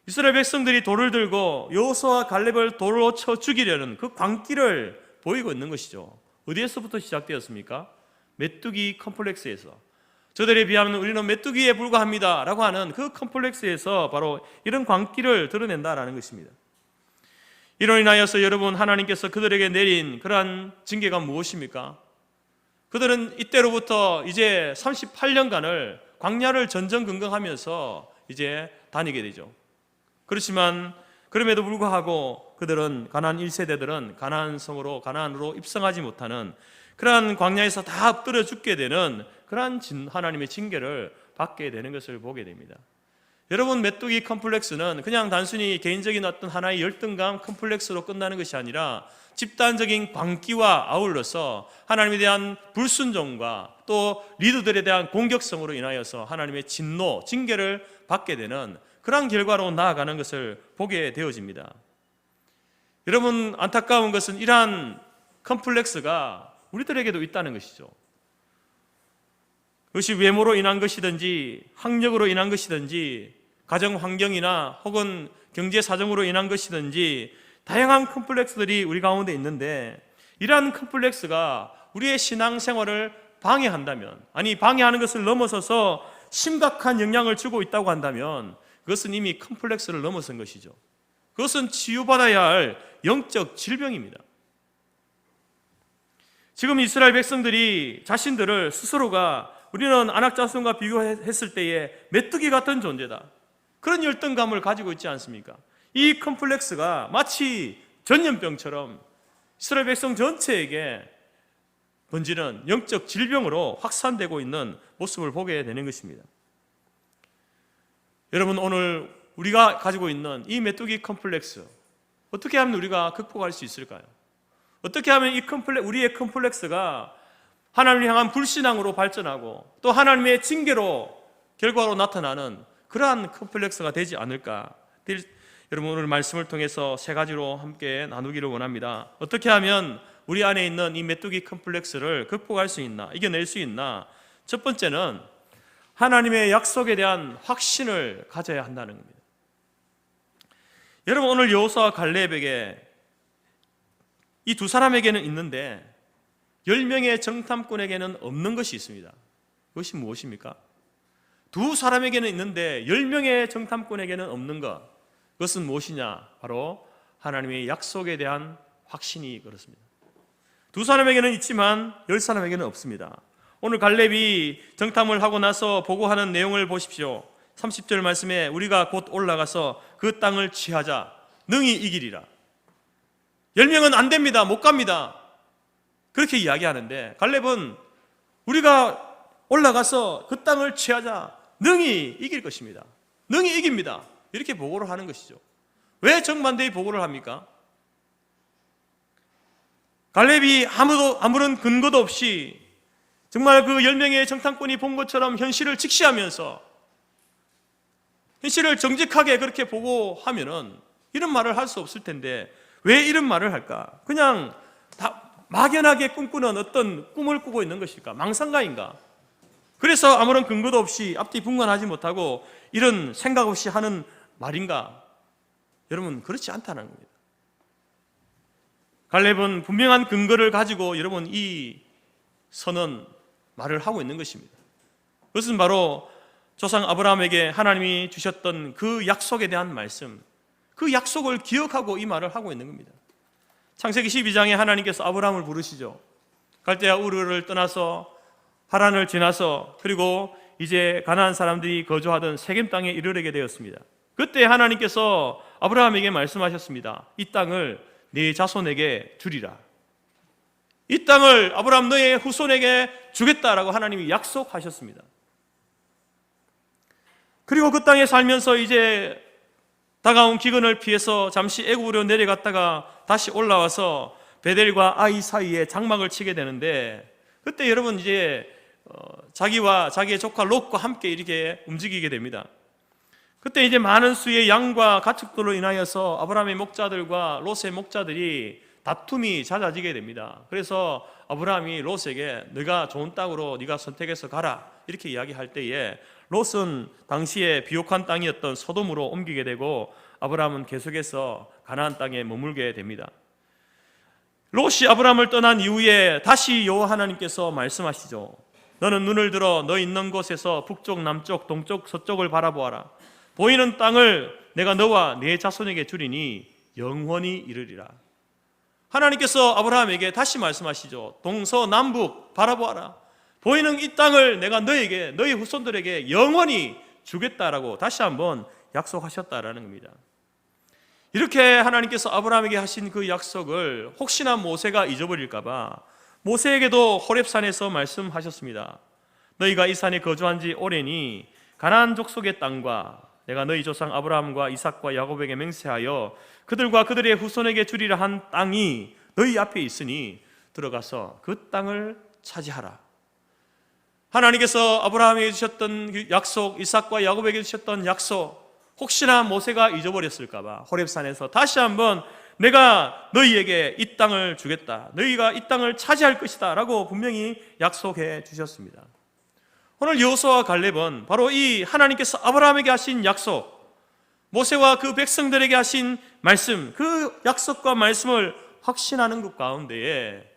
이스라엘 백성들이 돌을 들고 여호수아와 갈렙을 돌로 쳐 죽이려는 그 광기를 보이고 있는 것이죠. 어디에서부터 시작되었습니까? 메뚜기 컴플렉스에서. 저들에 비하면 우리는 메뚜기에 불과합니다 라고 하는 그 컴플렉스에서 바로 이런 광기를 드러낸다라는 것입니다. 이로 인하여서 여러분, 하나님께서 그들에게 내린 그러한 징계가 무엇입니까? 그들은 이때로부터 이제 38년간을 광야를 전전긍긍하면서 이제 다니게 되죠. 그렇지만 그럼에도 불구하고 그들은 가나안 1세대들은 가나안 성으로 가나안으로 입성하지 못하는 그러한 광야에서 다 엎드려 죽게 되는 그러한 하나님의 징계를 받게 되는 것을 보게 됩니다. 여러분, 메뚜기 컴플렉스는 그냥 단순히 개인적인 어떤 하나의 열등감 컴플렉스로 끝나는 것이 아니라 집단적인 광기와 아울러서 하나님에 대한 불순종과 또 리더들에 대한 공격성으로 인하여서 하나님의 진노, 징계를 받게 되는 그러한 결과로 나아가는 것을 보게 되어집니다. 여러분, 안타까운 것은 이러한 컴플렉스가 우리들에게도 있다는 것이죠. 그것이 외모로 인한 것이든지 학력으로 인한 것이든지 가정 환경이나 혹은 경제 사정으로 인한 것이든지 다양한 컴플렉스들이 우리 가운데 있는데, 이러한 컴플렉스가 우리의 신앙생활을 방해한다면, 아니 방해하는 것을 넘어서서 심각한 영향을 주고 있다고 한다면 그것은 이미 컴플렉스를 넘어선 것이죠. 그것은 치유받아야 할 영적 질병입니다. 지금 이스라엘 백성들이 자신들을 스스로가 우리는 안악자손과 비교했을 때에 메뚜기 같은 존재다, 그런 열등감을 가지고 있지 않습니까? 이 컴플렉스가 마치 전염병처럼 이스라엘 백성 전체에게 번지는 영적 질병으로 확산되고 있는 모습을 보게 되는 것입니다. 여러분, 오늘 우리가 가지고 있는 이 메뚜기 컴플렉스, 어떻게 하면 우리가 극복할 수 있을까요? 어떻게 하면 우리의 컴플렉스가 하나님을 향한 불신앙으로 발전하고 또 하나님의 징계로 결과로 나타나는 그러한 컴플렉스가 되지 않을까? 여러분, 오늘 말씀을 통해서 세 가지로 함께 나누기를 원합니다. 어떻게 하면 우리 안에 있는 이 메뚜기 컴플렉스를 극복할 수 있나, 이겨낼 수 있나? 첫 번째는 하나님의 약속에 대한 확신을 가져야 한다는 겁니다. 여러분, 오늘 여호수아와 갈렙에게 이 두 사람에게는 있는데 10명의 정탐꾼에게는 없는 것이 있습니다. 그것이 무엇입니까? 두 사람에게는 있는데 10명의 정탐꾼에게는 없는 것, 그것은 무엇이냐? 바로 하나님의 약속에 대한 확신이 그렇습니다. 두 사람에게는 있지만 10사람에게는 없습니다. 오늘 갈렙이 정탐을 하고 나서 보고하는 내용을 보십시오. 30절 말씀에 우리가 곧 올라가서 그 땅을 취하자, 능히 이기리라. 10명은 안 됩니다, 못 갑니다, 그렇게 이야기하는데 갈렙은 우리가 올라가서 그 땅을 취하자, 능히 이길 것입니다, 능히 이깁니다, 이렇게 보고를 하는 것이죠. 왜 정반대의 보고를 합니까? 갈렙이 아무런 근거도 없이 정말 그 10명의 정탐꾼이 본 것처럼 현실을 직시하면서 현실을 정직하게 그렇게 보고하면은 이런 말을 할 수 없을 텐데 왜 이런 말을 할까? 그냥 다 막연하게 꿈꾸는 어떤 꿈을 꾸고 있는 것일까? 망상가인가? 그래서 아무런 근거도 없이 앞뒤 분간하지 못하고 이런 생각 없이 하는 말인가? 여러분, 그렇지 않다는 겁니다. 갈렙은 분명한 근거를 가지고 여러분 이 선언 말을 하고 있는 것입니다. 그것은 바로 조상 아브라함에게 하나님이 주셨던 그 약속에 대한 말씀, 그 약속을 기억하고 이 말을 하고 있는 겁니다. 창세기 12장에 하나님께서 아브라함을 부르시죠. 갈대아 우르를 떠나서 하란을 지나서 그리고 이제 가나안 사람들이 거주하던 세겜 땅에 이르게 되었습니다. 그때 하나님께서 아브라함에게 말씀하셨습니다. 이 땅을 네 자손에게 주리라. 이 땅을 아브라함 너의 후손에게 주겠다라고 하나님이 약속하셨습니다. 그리고 그 땅에 살면서 이제 다가온 기근을 피해서 잠시 애굽으로 내려갔다가 다시 올라와서 베델과 아이 사이에 장막을 치게 되는데, 그때 여러분 이제 자기와 자기의 조카 롯과 함께 이렇게 움직이게 됩니다. 그때 이제 많은 수의 양과 가축들로 인하여서 아브라함의 목자들과 롯의 목자들이 다툼이 잦아지게 됩니다. 그래서 아브라함이 롯에게 네가 좋은 땅으로 네가 선택해서 가라 이렇게 이야기할 때에 롯은 당시에 비옥한 땅이었던 소돔으로 옮기게 되고 아브라함은 계속해서 가나안 땅에 머물게 됩니다. 롯이 아브라함을 떠난 이후에 다시 여호와 하나님께서 말씀하시죠. 너는 눈을 들어 너 있는 곳에서 북쪽, 남쪽, 동쪽, 서쪽을 바라보아라. 보이는 땅을 내가 너와 네 자손에게 주리니 영원히 이르리라. 하나님께서 아브라함에게 다시 말씀하시죠. 동서남북 바라보아라. 보이는 이 땅을 내가 너에게, 너희 후손들에게 영원히 주겠다라고 다시 한번 약속하셨다라는 겁니다. 이렇게 하나님께서 아브라함에게 하신 그 약속을 혹시나 모세가 잊어버릴까 봐 모세에게도 호렙산에서 말씀하셨습니다. 너희가 이 산에 거주한 지 오래니 가나안 족속의 땅과 내가 너희 조상 아브라함과 이삭과 야곱에게 맹세하여 그들과 그들의 후손에게 주리라 한 땅이 너희 앞에 있으니 들어가서 그 땅을 차지하라. 하나님께서 아브라함에게 주셨던 그 약속, 이삭과 야곱에게 주셨던 약속, 혹시나 모세가 잊어버렸을까 봐 호렙산에서 다시 한번 내가 너희에게 이 땅을 주겠다, 너희가 이 땅을 차지할 것이다 라고 분명히 약속해 주셨습니다. 오늘 여호수아와 갈렙은 바로 이 하나님께서 아브라함에게 하신 약속, 모세와 그 백성들에게 하신 말씀, 그 약속과 말씀을 확신하는 것 가운데에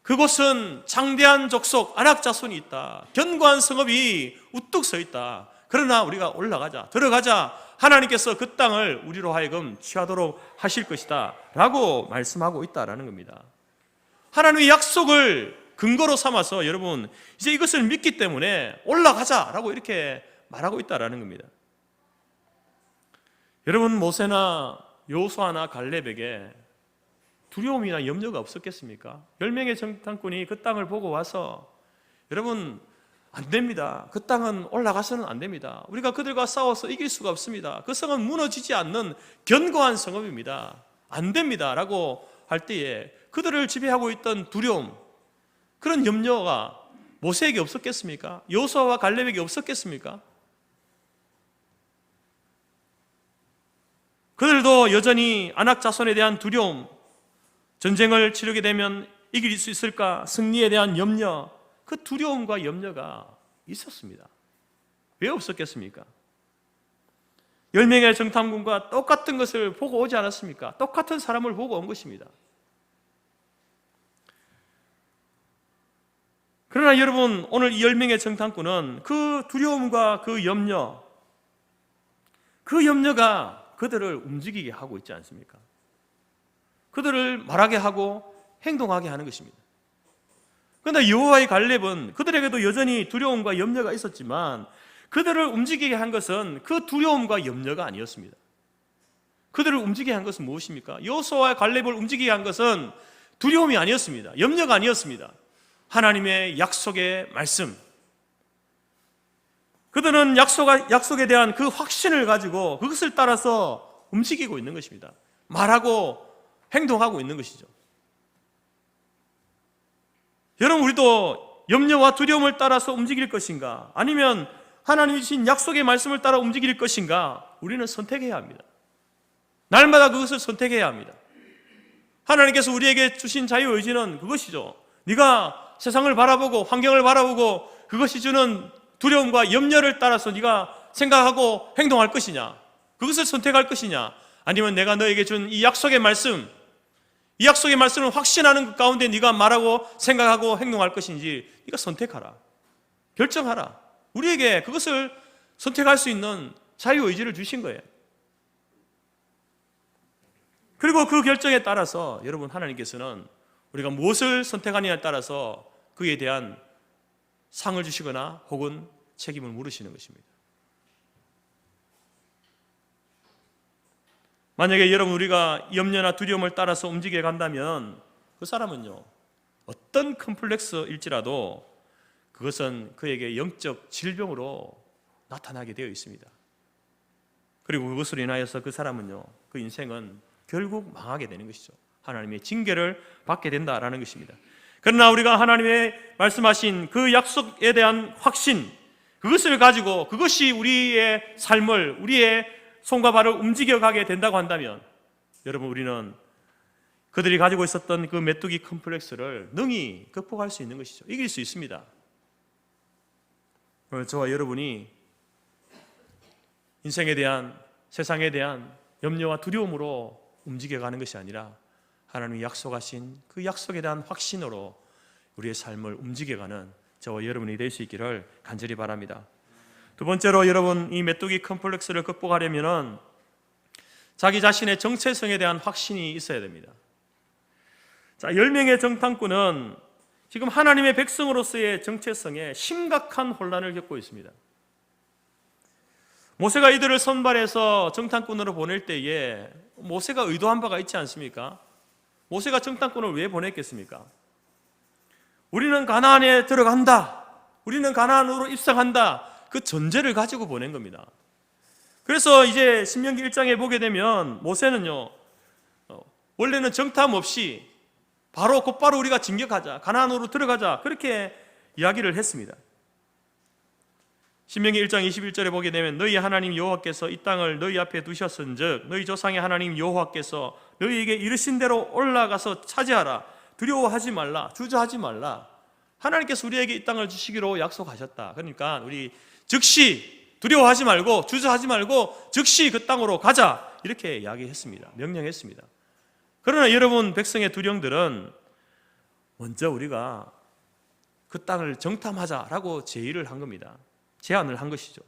그곳은 장대한 족속, 아낙 자손이 있다, 견고한 성읍이 우뚝 서 있다. 그러나 우리가 올라가자, 들어가자, 하나님께서 그 땅을 우리로 하여금 취하도록 하실 것이다 라고 말씀하고 있다라는 겁니다. 하나님의 약속을 근거로 삼아서 여러분 이제 이것을 믿기 때문에 올라가자라고 이렇게 말하고 있다라는 겁니다. 여러분, 모세나 여호수아나 갈렙에게 두려움이나 염려가 없었겠습니까? 10명의 정탐꾼이 그 땅을 보고 와서 여러분 안 됩니다. 그 땅은 올라가서는 안 됩니다. 우리가 그들과 싸워서 이길 수가 없습니다. 그 성은 무너지지 않는 견고한 성읍입니다. 안 됩니다 라고 할 때에 그들을 지배하고 있던 두려움, 그런 염려가 모세에게 없었겠습니까? 여호수아와 갈렙에게 없었겠습니까? 그들도 여전히 아낙 자손에 대한 두려움, 전쟁을 치르게 되면 이길 수 있을까, 승리에 대한 염려, 그 두려움과 염려가 있었습니다. 왜 없었겠습니까? 10명의 정탐꾼과 똑같은 것을 보고 오지 않았습니까? 똑같은 사람을 보고 온 것입니다. 그러나 여러분, 오늘 이 10명의 정탐꾼은 그 두려움과 그 염려가 그들을 움직이게 하고 있지 않습니까? 그들을 말하게 하고 행동하게 하는 것입니다. 그런데 여호와의 갈렙은 그들에게도 여전히 두려움과 염려가 있었지만 그들을 움직이게 한 것은 그 두려움과 염려가 아니었습니다. 그들을 움직이게 한 것은 무엇입니까? 여호수아와 갈렙을 움직이게 한 것은 두려움이 아니었습니다. 염려가 아니었습니다. 하나님의 약속의 말씀, 그들은 약속에 대한 그 확신을 가지고 그것을 따라서 움직이고 있는 것입니다. 말하고 행동하고 있는 것이죠. 여러분, 우리도 염려와 두려움을 따라서 움직일 것인가, 아니면 하나님이 주신 약속의 말씀을 따라 움직일 것인가, 우리는 선택해야 합니다. 날마다 그것을 선택해야 합니다. 하나님께서 우리에게 주신 자유의지는 그것이죠. 네가 세상을 바라보고 환경을 바라보고 그것이 주는 두려움과 염려를 따라서 네가 생각하고 행동할 것이냐, 그것을 선택할 것이냐, 아니면 내가 너에게 준 이 약속의 말씀, 이 약속의 말씀을 확신하는 것 가운데 네가 말하고 생각하고 행동할 것인지 네가 선택하라, 결정하라. 우리에게 그것을 선택할 수 있는 자유의지를 주신 거예요. 그리고 그 결정에 따라서 여러분, 하나님께서는 우리가 무엇을 선택하느냐에 따라서 그에 대한 상을 주시거나 혹은 책임을 물으시는 것입니다. 만약에 여러분, 우리가 염려나 두려움을 따라서 움직여 간다면 그 사람은요, 어떤 컴플렉스일지라도 그것은 그에게 영적 질병으로 나타나게 되어 있습니다. 그리고 그것으로 인하여서 그 사람은요, 그 인생은 결국 망하게 되는 것이죠. 하나님의 징계를 받게 된다라는 것입니다. 그러나 우리가 하나님의 말씀하신 그 약속에 대한 확신, 그것을 가지고 그것이 우리의 삶을, 우리의 손과 발을 움직여가게 된다고 한다면 여러분, 우리는 그들이 가지고 있었던 그 메뚜기 컴플렉스를 능히 극복할 수 있는 것이죠. 이길 수 있습니다. 오늘 저와 여러분이 인생에 대한, 세상에 대한 염려와 두려움으로 움직여가는 것이 아니라 하나님이 약속하신 그 약속에 대한 확신으로 우리의 삶을 움직여가는 저와 여러분이 될 수 있기를 간절히 바랍니다. 두 번째로, 여러분, 이 메뚜기 컴플렉스를 극복하려면 자기 자신의 정체성에 대한 확신이 있어야 됩니다. 자, 10명의 정탐꾼은 지금 하나님의 백성으로서의 정체성에 심각한 혼란을 겪고 있습니다. 모세가 이들을 선발해서 정탐꾼으로 보낼 때에 모세가 의도한 바가 있지 않습니까? 모세가 정탐꾼을 왜 보냈겠습니까? 우리는 가나안에 들어간다, 우리는 가나안으로 입성한다, 그 전제를 가지고 보낸 겁니다. 그래서 이제 신명기 1장에 보게 되면 모세는요, 원래는 정탐 없이 곧바로 우리가 진격하자, 가나안으로 들어가자, 그렇게 이야기를 했습니다. 신명기 1장 21절에 보게 되면 너희 하나님 여호와께서 이 땅을 너희 앞에 두셨은즉 너희 조상의 하나님 여호와께서 너희에게 이르신 대로 올라가서 차지하라. 두려워하지 말라, 주저하지 말라. 하나님께서 우리에게 이 땅을 주시기로 약속하셨다. 그러니까 우리 즉시 두려워하지 말고 주저하지 말고 즉시 그 땅으로 가자, 이렇게 이야기했습니다. 명령했습니다. 그러나 여러분, 백성의 두령들은 먼저 우리가 그 땅을 정탐하자라고 제의를 한 겁니다. 제안을 한 것이죠.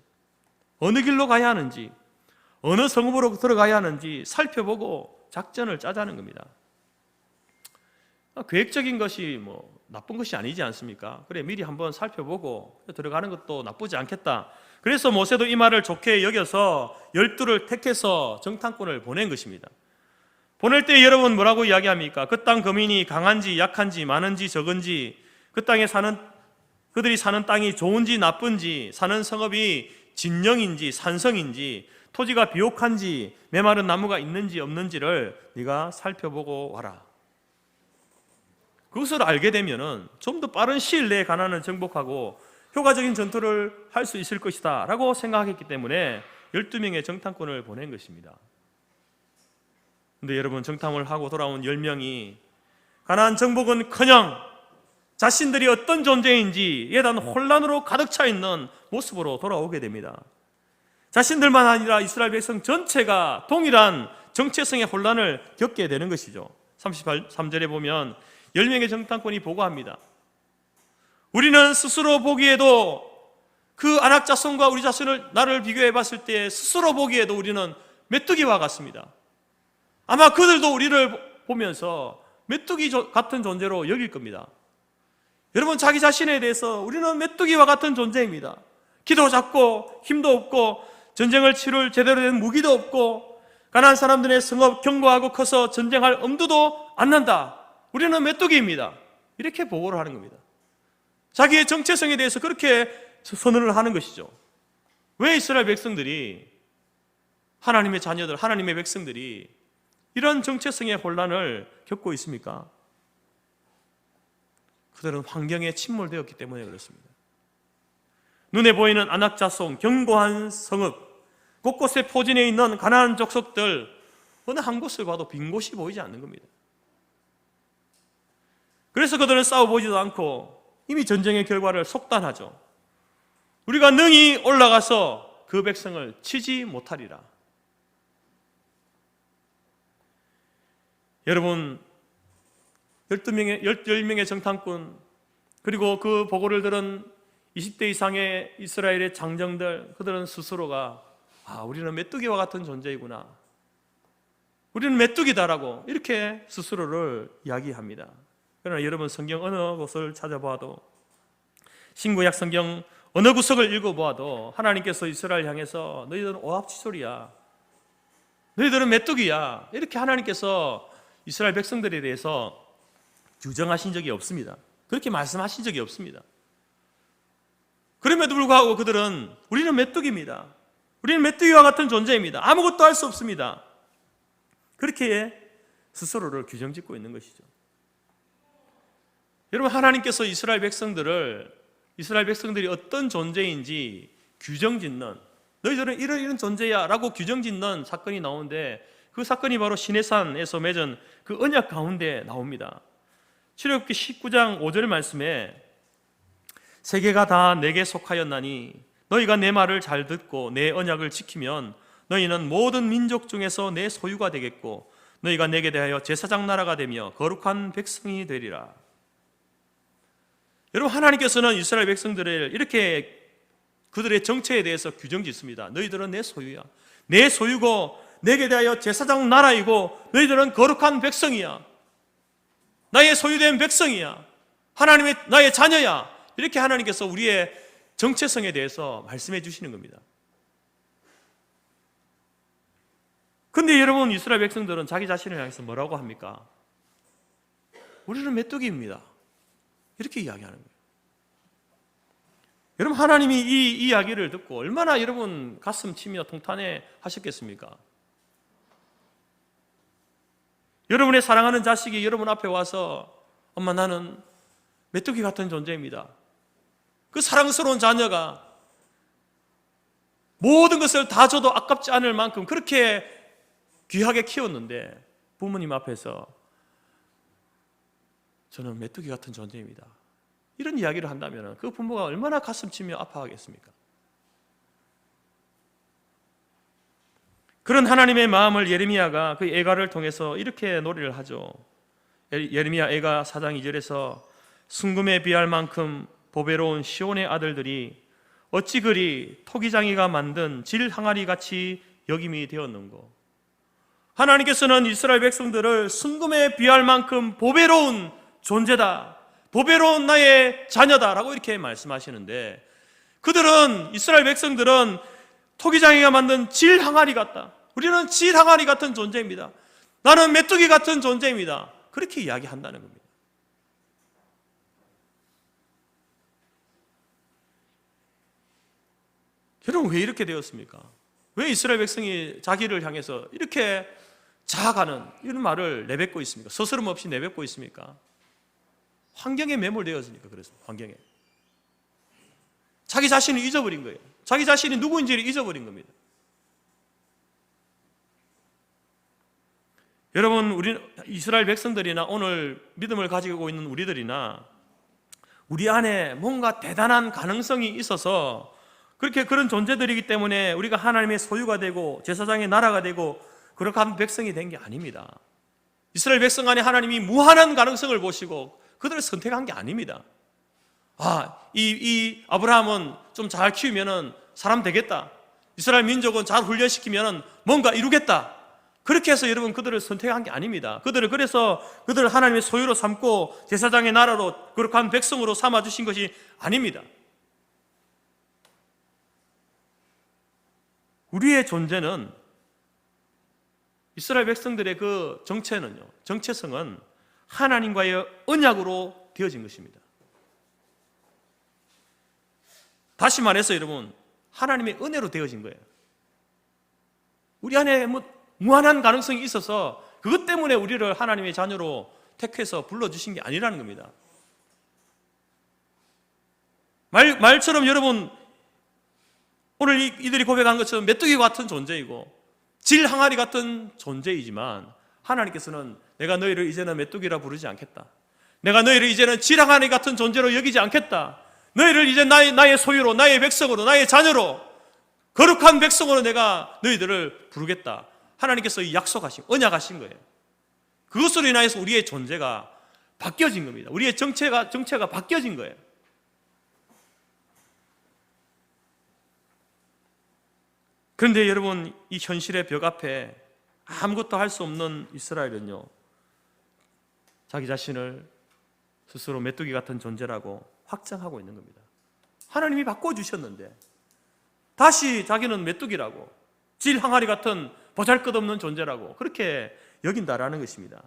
어느 길로 가야 하는지, 어느 성읍으로 들어가야 하는지 살펴보고 작전을 짜자는 겁니다. 계획적인 것이 나쁜 것이 아니지 않습니까? 그래, 미리 한번 살펴보고 들어가는 것도 나쁘지 않겠다. 그래서 모세도 이 말을 좋게 여겨서 12를 택해서 정탐꾼을 보낸 것입니다. 보낼 때 여러분 뭐라고 이야기합니까? 그 땅 거민이 강한지 약한지 많은지 적은지, 그 땅에 그들이 사는 땅이 좋은지 나쁜지, 사는 성읍이 진영인지 산성인지, 토지가 비옥한지 메마른 나무가 있는지 없는지를 네가 살펴보고 와라. 그것을 알게 되면은 좀 더 빠른 시일 내에 가나안을 정복하고 효과적인 전투를 할 수 있을 것이다 라고 생각했기 때문에 12명의 정탐꾼을 보낸 것입니다. 근데 여러분, 정탐을 하고 돌아온 10명이 가나안 정복은커녕 자신들이 어떤 존재인지에 대한 혼란으로 가득 차 있는 모습으로 돌아오게 됩니다. 자신들만 아니라 이스라엘 백성 전체가 동일한 정체성의 혼란을 겪게 되는 것이죠. 33절에 보면 10명의 정탐꾼이 보고합니다. 우리는 스스로 보기에도 그 아낙 자손과 우리 자신을 나를 비교해 봤을 때 스스로 보기에도 우리는 메뚜기와 같습니다. 아마 그들도 우리를 보면서 메뚜기 같은 존재로 여길 겁니다. 여러분, 자기 자신에 대해서 우리는 메뚜기와 같은 존재입니다. 키도 작고 힘도 없고 전쟁을 치룰 제대로 된 무기도 없고 가나안 사람들의 성읍 견고하고 커서 전쟁할 엄두도 안 난다. 우리는 메뚜기입니다. 이렇게 보고를 하는 겁니다. 자기의 정체성에 대해서 그렇게 선언을 하는 것이죠. 왜 이스라엘 백성들이, 하나님의 자녀들, 하나님의 백성들이 이런 정체성의 혼란을 겪고 있습니까? 그들은 환경에 침몰되었기 때문에 그렇습니다. 눈에 보이는 아낙 자손, 견고한 성읍, 곳곳에 포진해 있는 가나안 족속들, 어느 한 곳을 봐도 빈 곳이 보이지 않는 겁니다. 그래서 그들은 싸워보지도 않고 이미 전쟁의 결과를 속단하죠. 우리가 능히 올라가서 그 백성을 치지 못하리라. 여러분, 10명의 정탐꾼, 그리고 그 보고를 들은 20대 이상의 이스라엘의 장정들, 그들은 스스로가 우리는 메뚜기와 같은 존재이구나, 우리는 메뚜기다라고 이렇게 스스로를 이야기합니다. 그러나 여러분, 성경 어느 곳을 찾아봐도, 신구약 성경 어느 구석을 읽어보아도 하나님께서 이스라엘 향해서 너희들은 오합지졸이야, 너희들은 메뚜기야, 이렇게 하나님께서 이스라엘 백성들에 대해서 규정하신 적이 없습니다. 그렇게 말씀하신 적이 없습니다. 그럼에도 불구하고 그들은 우리는 메뚜기입니다, 우리는 메뚜기와 같은 존재입니다, 아무것도 할 수 없습니다, 그렇게 스스로를 규정짓고 있는 것이죠. 여러분, 하나님께서 이스라엘 백성들이 어떤 존재인지 규정짓는, 너희들은 이런 존재야 라고 규정짓는 사건이 나오는데 그 사건이 바로 시내산에서 맺은 그 언약 가운데 나옵니다. 출애굽기 19장 5절 말씀에 세계가 다 내게 속하였나니 너희가 내 말을 잘 듣고 내 언약을 지키면 너희는 모든 민족 중에서 내 소유가 되겠고 너희가 내게 대하여 제사장 나라가 되며 거룩한 백성이 되리라. 여러분, 하나님께서는 이스라엘 백성들을 이렇게 그들의 정체에 대해서 규정 짓습니다. 너희들은 내 소유야. 내 소유고 내게 대하여 제사장 나라이고 너희들은 거룩한 백성이야. 나의 소유된 백성이야. 하나님의 나의 자녀야. 이렇게 하나님께서 우리의 정체성에 대해서 말씀해 주시는 겁니다. 근데 여러분, 이스라엘 백성들은 자기 자신을 향해서 뭐라고 합니까? 우리는 메뚜기입니다. 이렇게 이야기하는 거예요. 여러분, 하나님이 이 이야기를 듣고 얼마나 여러분 가슴 치며 통탄해 하셨겠습니까? 여러분의 사랑하는 자식이 여러분 앞에 와서 엄마, 나는 메뚜기 같은 존재입니다. 그 사랑스러운 자녀가 모든 것을 다 줘도 아깝지 않을 만큼 그렇게 귀하게 키웠는데 부모님 앞에서 저는 메뚜기 같은 존재입니다, 이런 이야기를 한다면 그 부모가 얼마나 가슴치며 아파하겠습니까? 그런 하나님의 마음을 예레미야가 그 애가를 통해서 이렇게 노래를 하죠. 예레미야 애가 4장 2절에서 순금에 비할 만큼 보배로운 시온의 아들들이 어찌 그리 토기장이가 만든 질 항아리 같이 여김이 되었는고. 하나님께서는 이스라엘 백성들을 순금에 비할 만큼 보배로운 존재다, 보배로운 나의 자녀다라고 이렇게 말씀하시는데, 그들은, 이스라엘 백성들은 토기장이가 만든 질 항아리 같다. 우리는 질 항아리 같은 존재입니다. 나는 메뚜기 같은 존재입니다. 그렇게 이야기한다는 겁니다. 여러분, 왜 이렇게 되었습니까? 왜 이스라엘 백성이 자기를 향해서 이렇게 자아가는 이런 말을 내뱉고 있습니까? 서스럼 없이 내뱉고 있습니까? 환경에 매몰되었으니까 그렇습니다. 환경에. 자기 자신을 잊어버린 거예요. 자기 자신이 누구인지를 잊어버린 겁니다. 여러분, 우리 이스라엘 백성들이나 오늘 믿음을 가지고 있는 우리들이나 우리 안에 뭔가 대단한 가능성이 있어서 그렇게 그런 존재들이기 때문에 우리가 하나님의 소유가 되고 제사장의 나라가 되고 거룩한 백성이 된 게 아닙니다. 이스라엘 백성 안에 하나님이 무한한 가능성을 보시고 그들을 선택한 게 아닙니다. 이 아브라함은 좀 잘 키우면은 사람 되겠다. 이스라엘 민족은 잘 훈련시키면은 뭔가 이루겠다. 그렇게 해서 여러분 그들을 선택한 게 아닙니다. 그래서 그들을 하나님의 소유로 삼고 제사장의 나라로 거룩한 백성으로 삼아 주신 것이 아닙니다. 우리의 존재는, 이스라엘 백성들의 그 정체성은 하나님과의 언약으로 되어진 것입니다. 다시 말해서 여러분, 하나님의 은혜로 되어진 거예요. 우리 안에 무한한 가능성이 있어서 그것 때문에 우리를 하나님의 자녀로 택해서 불러주신 게 아니라는 겁니다. 말처럼 여러분, 오늘 이들이 고백한 것처럼 메뚜기 같은 존재이고 질 항아리 같은 존재이지만 하나님께서는 내가 너희를 이제는 메뚜기라 부르지 않겠다. 내가 너희를 이제는 질 항아리 같은 존재로 여기지 않겠다. 너희를 이제 나의 소유로, 나의 백성으로, 나의 자녀로, 거룩한 백성으로 내가 너희들을 부르겠다. 하나님께서 약속하신, 언약하신 거예요. 그것으로 인하여서 우리의 존재가 바뀌어진 겁니다. 우리의 정체가 바뀌어진 거예요. 그런데 여러분, 이 현실의 벽 앞에 아무것도 할 수 없는 이스라엘은요, 자기 자신을 스스로 메뚜기 같은 존재라고 확정하고 있는 겁니다. 하나님이 바꿔주셨는데 다시 자기는 메뚜기라고, 질 항아리 같은 보잘것없는 존재라고 그렇게 여긴다라는 것입니다.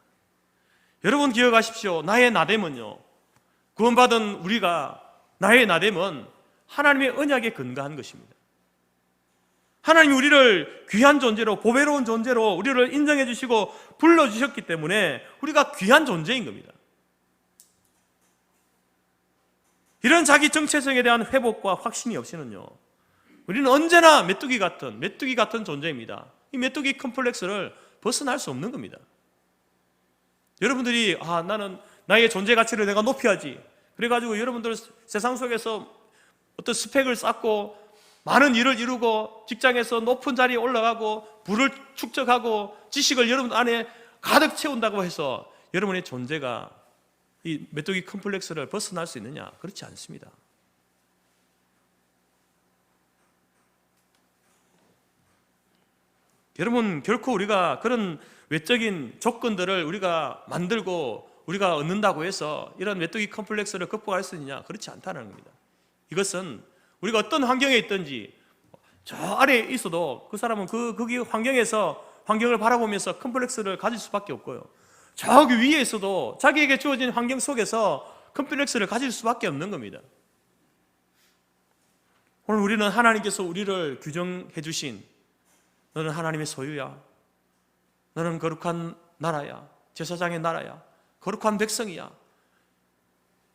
여러분 기억하십시오. 나의 나됨은요, 구원받은 우리가, 나의 나됨은 하나님의 언약에 근거한 것입니다. 하나님이 우리를 귀한 존재로, 보배로운 존재로 우리를 인정해 주시고 불러주셨기 때문에 우리가 귀한 존재인 겁니다. 이런 자기 정체성에 대한 회복과 확신이 없이는요, 우리는 언제나 메뚜기 같은 존재입니다. 이 메뚜기 컴플렉스를 벗어날 수 없는 겁니다. 여러분들이 나는 나의 존재 가치를 내가 높여야지, 그래가지고 여러분들 세상 속에서 어떤 스펙을 쌓고 많은 일을 이루고 직장에서 높은 자리에 올라가고 부를 축적하고 지식을 여러분 안에 가득 채운다고 해서 여러분의 존재가 이 메뚜기 컴플렉스를 벗어날 수 있느냐? 그렇지 않습니다. 여러분, 결코 우리가 그런 외적인 조건들을 우리가 만들고 우리가 얻는다고 해서 이런 메뚜기 컴플렉스를 극복할 수 있느냐? 그렇지 않다는 겁니다. 이것은 우리가 어떤 환경에 있든지 저 아래에 있어도 그 사람은 거기 환경을 바라보면서 컴플렉스를 가질 수밖에 없고요, 저기 위에 있어도 자기에게 주어진 환경 속에서 컴플렉스를 가질 수밖에 없는 겁니다. 오늘 우리는 하나님께서 우리를 규정해 주신, 너는 하나님의 소유야, 너는 거룩한 나라야, 제사장의 나라야, 거룩한 백성이야,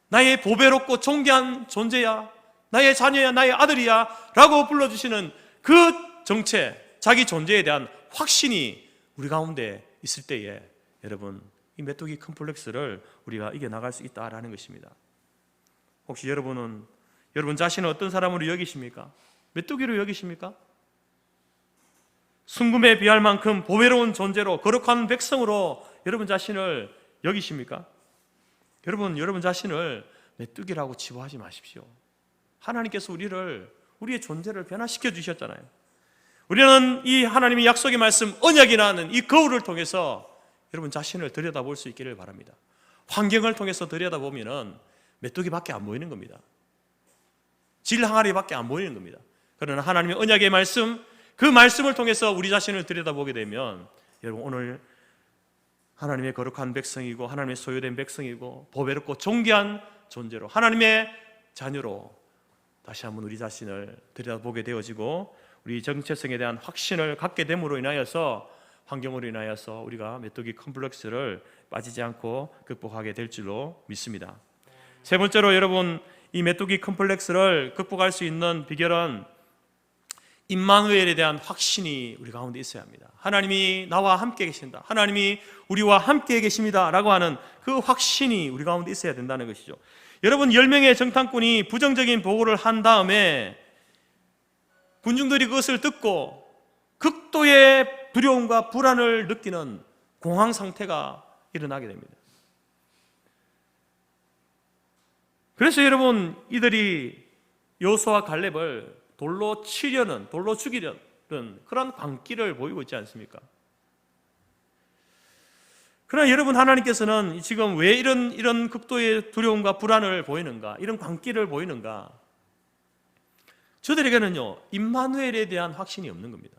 나의 보배롭고 존귀한 존재야, 나의 자녀야, 나의 아들이야 라고 불러주시는 그 정체, 자기 존재에 대한 확신이 우리 가운데 있을 때에 여러분, 이 메뚜기 컴플렉스를 우리가 이겨나갈 수 있다라는 것입니다. 혹시 여러분은 여러분 자신을 어떤 사람으로 여기십니까? 메뚜기로 여기십니까? 순금에 비할 만큼 보배로운 존재로, 거룩한 백성으로 여러분 자신을 여기십니까? 여러분 자신을 메뚜기라고 치부하지 마십시오. 하나님께서 우리의 존재를 변화시켜 주셨잖아요. 우리는 이 하나님의 약속의 말씀, 언약이라는 이 거울을 통해서 여러분 자신을 들여다볼 수 있기를 바랍니다. 환경을 통해서 들여다보면 메뚜기밖에 안 보이는 겁니다. 질 항아리밖에 안 보이는 겁니다. 그러나 하나님의 언약의 말씀, 그 말씀을 통해서 우리 자신을 들여다보게 되면 여러분, 오늘 하나님의 거룩한 백성이고 하나님의 소유된 백성이고 보배롭고 존귀한 존재로, 하나님의 자녀로 다시 한번 우리 자신을 들여다보게 되어지고 우리 정체성에 대한 확신을 갖게 됨으로 인하여서, 환경으로 인하여서 우리가 메뚜기 컴플렉스를 빠지지 않고 극복하게 될 줄로 믿습니다. 세 번째로 여러분, 이 메뚜기 컴플렉스를 극복할 수 있는 비결은 임마누엘에 대한 확신이 우리 가운데 있어야 합니다. 하나님이 나와 함께 계신다, 하나님이 우리와 함께 계십니다 라고 하는 그 확신이 우리 가운데 있어야 된다는 것이죠. 여러분, 10명의 정탐꾼이 부정적인 보고를 한 다음에 군중들이 그것을 듣고 극도의 두려움과 불안을 느끼는 공황 상태가 일어나게 됩니다. 그래서 여러분, 이들이 여호수아와 갈렙을 돌로 치려는, 돌로 죽이려는 그런 광기를 보이고 있지 않습니까? 그러나 여러분, 하나님께서는 지금 왜 이런 극도의 두려움과 불안을 보이는가, 이런 광기를 보이는가? 저들에게는요, 임마누엘에 대한 확신이 없는 겁니다.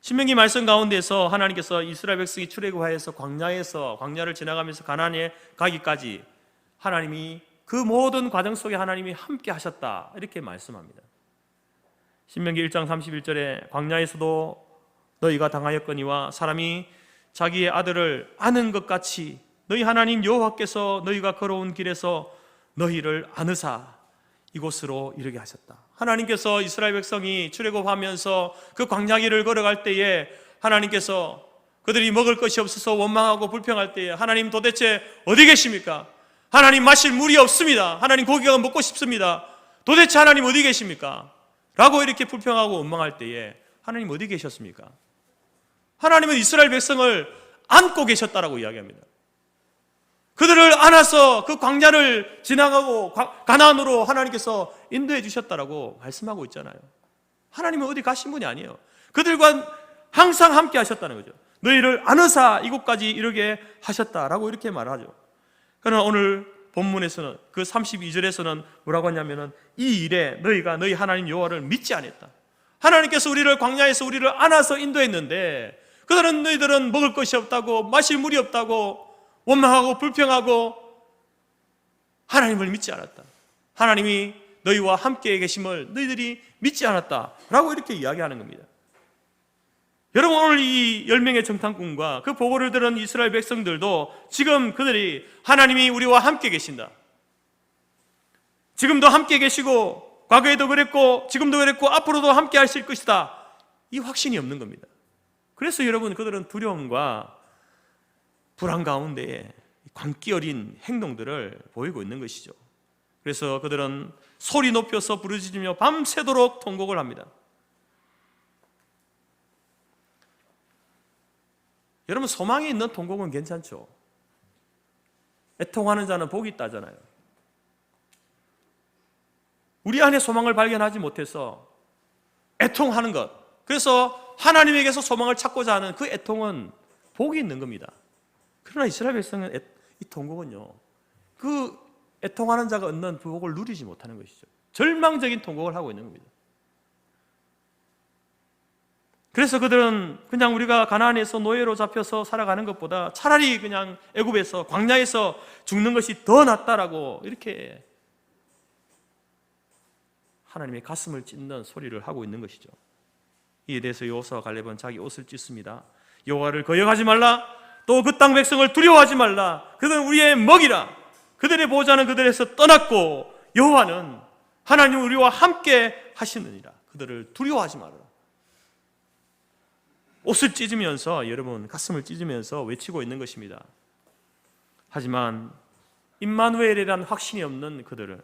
신명기 말씀 가운데서 하나님께서 이스라엘 백성이 출애굽하여서 광야를 지나가면서 가나안에 가기까지 하나님이 그 모든 과정 속에 하나님이 함께 하셨다, 이렇게 말씀합니다. 신명기 1장 31절에 광야에서도 너희가 당하였거니와 사람이 자기의 아들을 아는 것 같이 너희 하나님 여호와께서 너희가 걸어온 길에서 너희를 아느사 이곳으로 이르게 하셨다. 하나님께서 이스라엘 백성이 출애굽하면서 그 광야길을 걸어갈 때에 하나님께서 그들이 먹을 것이 없어서 원망하고 불평할 때에 하나님 도대체 어디 계십니까? 하나님 마실 물이 없습니다. 하나님 고기가 먹고 싶습니다. 도대체 하나님 어디 계십니까? 라고 이렇게 불평하고 원망할 때에 하나님 어디 계셨습니까? 하나님은 이스라엘 백성을 안고 계셨다라고 이야기합니다. 그들을 안아서 그 광야를 지나가고 가나안으로 하나님께서 인도해 주셨다라고 말씀하고 있잖아요. 하나님은 어디 가신 분이 아니에요. 그들과 항상 함께 하셨다는 거죠. 너희를 안으사 이곳까지 이르게 하셨다라고 이렇게 말하죠. 그러나 오늘 본문에서는 그 32절에서는 뭐라고 하냐면은 이 일에 너희가 너희 하나님 여호와를 믿지 않았다. 하나님께서 우리를 광야에서 우리를 안아서 인도했는데 너희들은 먹을 것이 없다고, 마실 물이 없다고 원망하고 불평하고 하나님을 믿지 않았다. 하나님이 너희와 함께 계심을 너희들이 믿지 않았다 라고 이렇게 이야기하는 겁니다. 여러분, 오늘 이 10명의 정탐꾼과 그 보고를 들은 이스라엘 백성들도 지금 그들이 하나님이 우리와 함께 계신다, 지금도 함께 계시고 과거에도 그랬고 지금도 그랬고 앞으로도 함께 하실 것이다, 이 확신이 없는 겁니다. 그래서 여러분 그들은 두려움과 불안 가운데에 광기 어린 행동들을 보이고 있는 것이죠. 그래서 그들은 소리 높여서 부르짖으며 밤새도록 통곡을 합니다. 여러분, 소망이 있는 통곡은 괜찮죠. 애통하는 자는 복이 있다잖아요. 우리 안에 소망을 발견하지 못해서 애통하는 것, 그래서 하나님에게서 소망을 찾고자 하는 그 애통은 복이 있는 겁니다. 그러나 이스라엘 백성은 이 통곡은요, 그 애통하는 자가 얻는 복을 누리지 못하는 것이죠. 절망적인 통곡을 하고 있는 겁니다. 그래서 그들은 그냥 우리가 가나안에서 노예로 잡혀서 살아가는 것보다 차라리 그냥 애굽에서 광야에서 죽는 것이 더 낫다라고 이렇게 하나님의 가슴을 찢는 소리를 하고 있는 것이죠. 이에 대해서 여호수아와 갈렙은 자기 옷을 찢습니다. 여호와를 거역하지 말라, 또 그 땅 백성을 두려워하지 말라. 그들은 우리의 먹이라. 그들의 보호자는 그들에서 떠났고 여호와는 하나님 우리와 함께 하시느니라. 그들을 두려워하지 말아라. 옷을 찢으면서, 여러분 가슴을 찢으면서 외치고 있는 것입니다. 하지만 임마누엘이라는 확신이 없는 그들은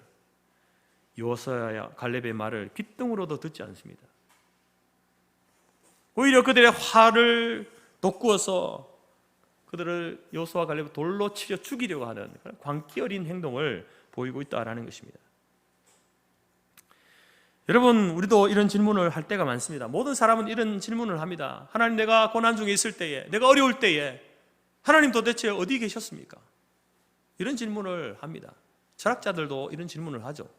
여호수아와 갈렙의 말을 귓등으로도 듣지 않습니다. 오히려 그들의 화를 돋구어서 그들을 여호수아와 갈렙을 돌로 치려 죽이려고 하는 그런 광기 어린 행동을 보이고 있다라는 것입니다. 여러분, 우리도 이런 질문을 할 때가 많습니다. 모든 사람은 이런 질문을 합니다. 하나님, 내가 고난 중에 있을 때에, 내가 어려울 때에 하나님 도대체 어디 계셨습니까? 이런 질문을 합니다. 철학자들도 이런 질문을 하죠.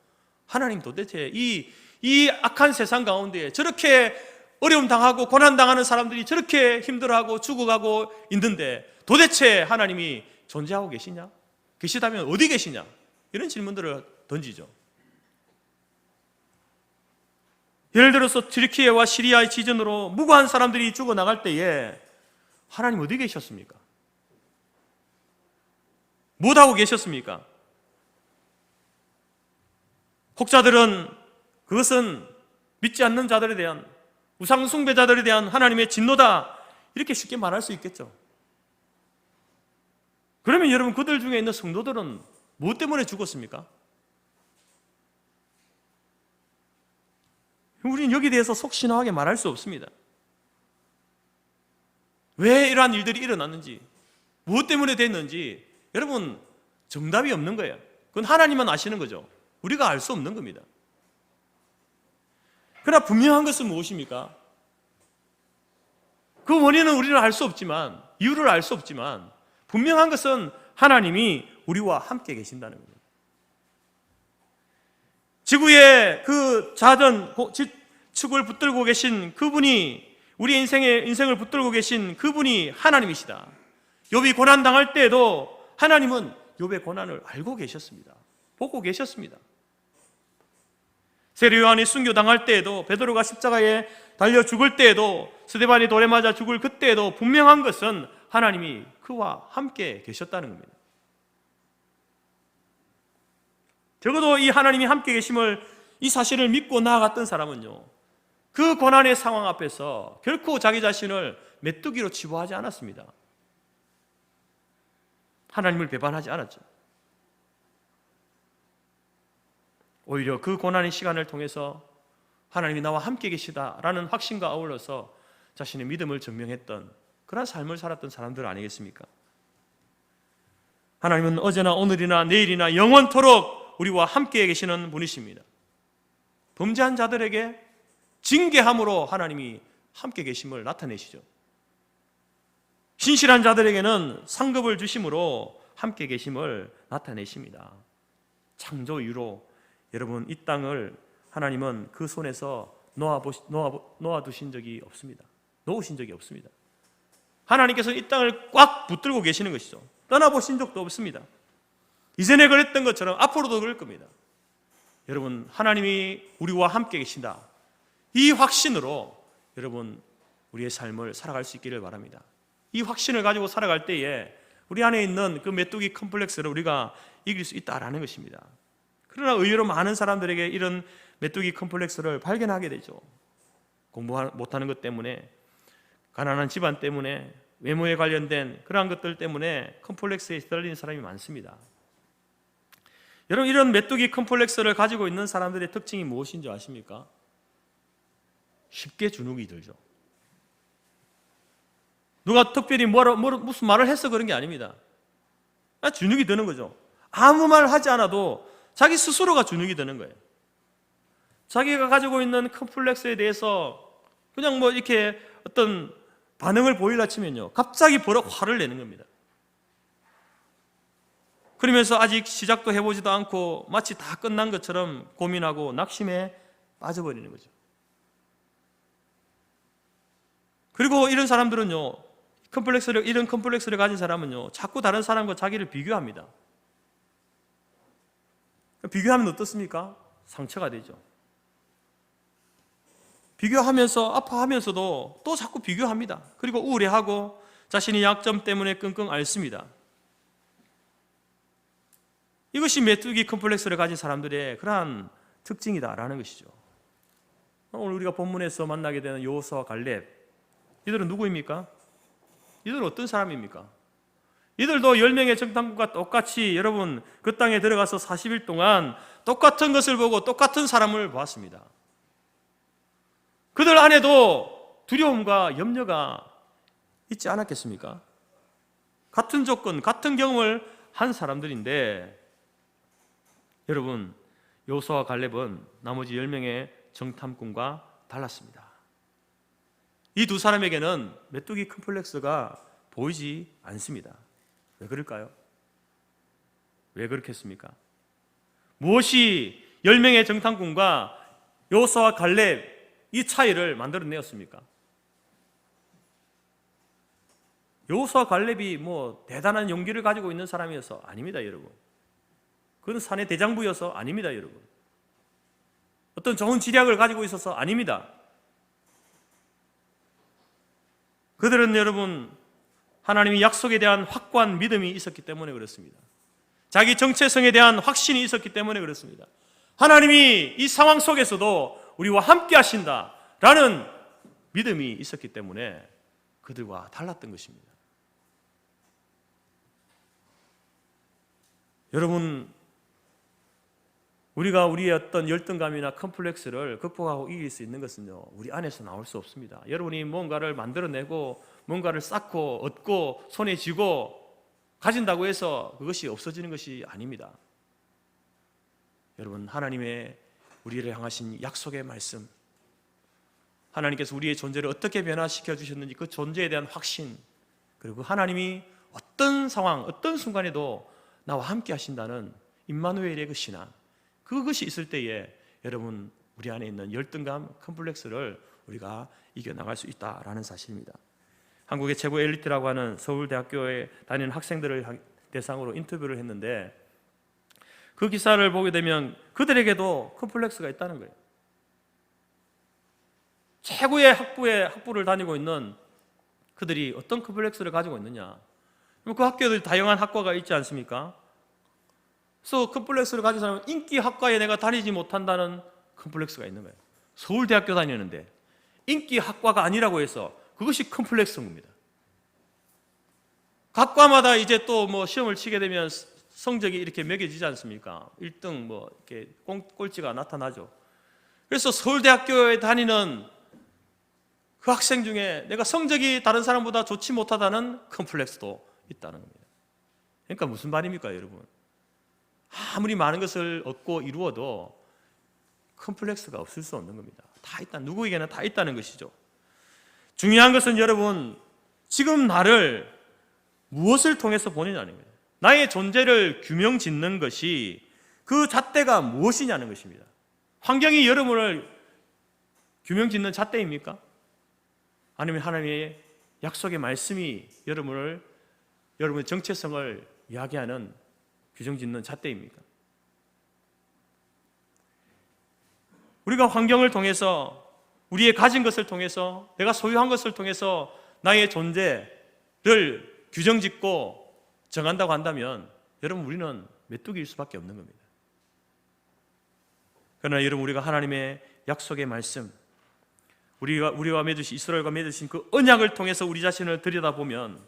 하나님 도대체 이 악한 세상 가운데 저렇게 어려움 당하고 고난 당하는 사람들이 저렇게 힘들어하고 죽어가고 있는데 도대체 하나님이 존재하고 계시냐? 계시다면 어디 계시냐? 이런 질문들을 던지죠. 예를 들어서 튀르키예와 시리아의 지진으로 무고한 사람들이 죽어나갈 때에 하나님 어디 계셨습니까? 무엇하고 계셨습니까? 혹자들은 그것은 믿지 않는 자들에 대한, 우상 숭배자들에 대한 하나님의 진노다, 이렇게 쉽게 말할 수 있겠죠. 그러면 여러분, 그들 중에 있는 성도들은 무엇 때문에 죽었습니까? 우리는 여기에 대해서 속신하게 말할 수 없습니다. 왜 이러한 일들이 일어났는지, 무엇 때문에 됐는지 여러분 정답이 없는 거예요. 그건 하나님만 아시는 거죠. 우리가 알 수 없는 겁니다. 그러나 분명한 것은 무엇입니까? 그 원인은 우리는 알 수 없지만, 이유를 알 수 없지만 분명한 것은 하나님이 우리와 함께 계신다는 겁니다. 지구의 그 자전 축을 붙들고 계신 그분이, 우리 인생을 붙들고 계신 그분이 하나님이시다. 욥이 고난 당할 때에도 하나님은 욥의 고난을 알고 계셨습니다. 보고 계셨습니다. 세례 요한이 순교 당할 때에도, 베드로가 십자가에 달려 죽을 때에도, 스데반이 돌에 맞아 죽을 그때에도 분명한 것은 하나님이 그와 함께 계셨다는 겁니다. 적어도 이 하나님이 함께 계심을, 이 사실을 믿고 나아갔던 사람은요, 그 고난의 상황 앞에서 결코 자기 자신을 메뚜기로 치부하지 않았습니다. 하나님을 배반하지 않았죠. 오히려 그 고난의 시간을 통해서 하나님이 나와 함께 계시다라는 확신과 아울러서 자신의 믿음을 증명했던 그런 삶을 살았던 사람들 아니겠습니까? 하나님은 어제나 오늘이나 내일이나 영원토록 우리와 함께 계시는 분이십니다. 범죄한 자들에게 징계함으로 하나님이 함께 계심을 나타내시죠. 신실한 자들에게는 상급을 주심으로 함께 계심을 나타내십니다. 창조 이후로 여러분, 이 땅을 하나님은 그 손에서 놓아두신 적이 없습니다. 놓으신 적이 없습니다. 하나님께서 이 땅을 꽉 붙들고 계시는 것이죠. 떠나보신 적도 없습니다. 이전에 그랬던 것처럼 앞으로도 그럴 겁니다. 여러분, 하나님이 우리와 함께 계신다, 이 확신으로 여러분 우리의 삶을 살아갈 수 있기를 바랍니다. 이 확신을 가지고 살아갈 때에 우리 안에 있는 그 메뚜기 컴플렉스를 우리가 이길 수 있다라는 것입니다. 그러나 의외로 많은 사람들에게 이런 메뚜기 컴플렉스를 발견하게 되죠. 공부 못하는 것 때문에 가난한 집안 때문에, 외모에 관련된 그러한 것들 때문에 컴플렉스에 시달리는 사람이 많습니다. 여러분, 이런 메뚜기 컴플렉스를 가지고 있는 사람들의 특징이 무엇인지 아십니까? 쉽게 주눅이 들죠. 누가 특별히 무슨 말을 해서 그런 게 아닙니다. 주눅이 드는 거죠. 아무 말 하지 않아도 자기 스스로가 주눅이 드는 거예요. 자기가 가지고 있는 컴플렉스에 대해서 그냥 뭐 이렇게 어떤 반응을 보이려 치면요, 갑자기 버럭 화를 내는 겁니다. 그러면서 아직 시작도 해보지도 않고 마치 다 끝난 것처럼 고민하고 낙심에 빠져버리는 거죠. 그리고 이런 사람들은요, 이런 컴플렉스를 가진 사람은요, 자꾸 다른 사람과 자기를 비교합니다. 비교하면 어떻습니까? 상처가 되죠. 비교하면서 아파하면서도 또 자꾸 비교합니다. 그리고 우울해하고 자신의 약점 때문에 끙끙 앓습니다. 이것이 메뚜기 컴플렉스를 가진 사람들의 그러한 특징이다라는 것이죠. 오늘 우리가 본문에서 만나게 되는 여호수아와 갈렙, 이들은 누구입니까? 이들은 어떤 사람입니까? 이들도 10명의 정탐꾼과 똑같이 여러분 그 땅에 들어가서 40일 동안 똑같은 것을 보고 똑같은 사람을 보았습니다. 그들 안에도 두려움과 염려가 있지 않았겠습니까? 같은 조건, 같은 경험을 한 사람들인데, 여러분, 여호수아와 갈렙은 나머지 10명의 정탐꾼과 달랐습니다. 이 두 사람에게는 메뚜기 컴플렉스가 보이지 않습니다. 왜 그럴까요? 왜 그렇겠습니까? 무엇이 10명의 정탐꾼과 여호수아와 갈렙 이 차이를 만들어내었습니까? 여호수아 갈렙이 뭐 대단한 용기를 가지고 있는 사람이어서 아닙니다, 여러분. 그는 산의 대장부여서 아닙니다, 여러분. 어떤 좋은 지략을 가지고 있어서 아닙니다. 그들은 여러분 하나님의 약속에 대한 확고한 믿음이 있었기 때문에 그렇습니다. 자기 정체성에 대한 확신이 있었기 때문에 그렇습니다. 하나님이 이 상황 속에서도 우리와 함께 하신다라는 믿음이 있었기 때문에 그들과 달랐던 것입니다. 여러분, 우리가 우리의 어떤 열등감이나 컴플렉스를 극복하고 이길 수 있는 것은요, 우리 안에서 나올 수 없습니다. 여러분이 뭔가를 만들어내고 뭔가를 쌓고 얻고 손에 쥐고 가진다고 해서 그것이 없어지는 것이 아닙니다. 여러분, 하나님의 우리를 향하신 약속의 말씀, 하나님께서 우리의 존재를 어떻게 변화시켜 주셨는지 그 존재에 대한 확신, 그리고 하나님이 어떤 상황, 어떤 순간에도 나와 함께 하신다는 임마누엘의 그 신앙, 그것이 있을 때에 여러분 우리 안에 있는 열등감, 컴플렉스를 우리가 이겨나갈 수 있다라는 사실입니다. 한국의 최고 엘리트라고 하는 서울대학교에 다니는 학생들을 대상으로 인터뷰를 했는데, 그 기사를 보게 되면 그들에게도 컴플렉스가 있다는 거예요. 최고의 학부를 다니고 있는 그들이 어떤 컴플렉스를 가지고 있느냐? 그 학교들 다양한 학과가 있지 않습니까? 그래서 컴플렉스를 가진 사람은 인기 학과에 내가 다니지 못한다는 컴플렉스가 있는 거예요. 서울대학교 다니는데 인기 학과가 아니라고 해서 그것이 컴플렉스인 겁니다. 각과마다 이제 또 뭐 시험을 치게 되면 성적이 이렇게 매겨지지 않습니까? 1등 뭐 이렇게 꼴찌가 나타나죠. 그래서 서울대학교에 다니는 그 학생 중에 내가 성적이 다른 사람보다 좋지 못하다는 컴플렉스도 있다는 겁니다. 그러니까 무슨 말입니까, 여러분? 아무리 많은 것을 얻고 이루어도 컴플렉스가 없을 수 없는 겁니다. 다 있다, 누구에게나 다 있다는 것이죠. 중요한 것은 여러분, 지금 나를 무엇을 통해서 보느냐는 거예요. 나의 존재를 규명 짓는 것이 그 잣대가 무엇이냐는 것입니다. 환경이 여러분을 규명 짓는 잣대입니까? 아니면 하나님의 약속의 말씀이 여러분의 정체성을 이야기하는 규정 짓는 잣대입니까? 우리가 환경을 통해서, 우리의 가진 것을 통해서, 내가 소유한 것을 통해서 나의 존재를 규정 짓고 정한다고 한다면 여러분 우리는 메뚜기일 수밖에 없는 겁니다. 그러나 여러분, 우리가 하나님의 약속의 말씀, 우리와 맺으신 이스라엘과 맺으신 그 언약을 통해서 우리 자신을 들여다보면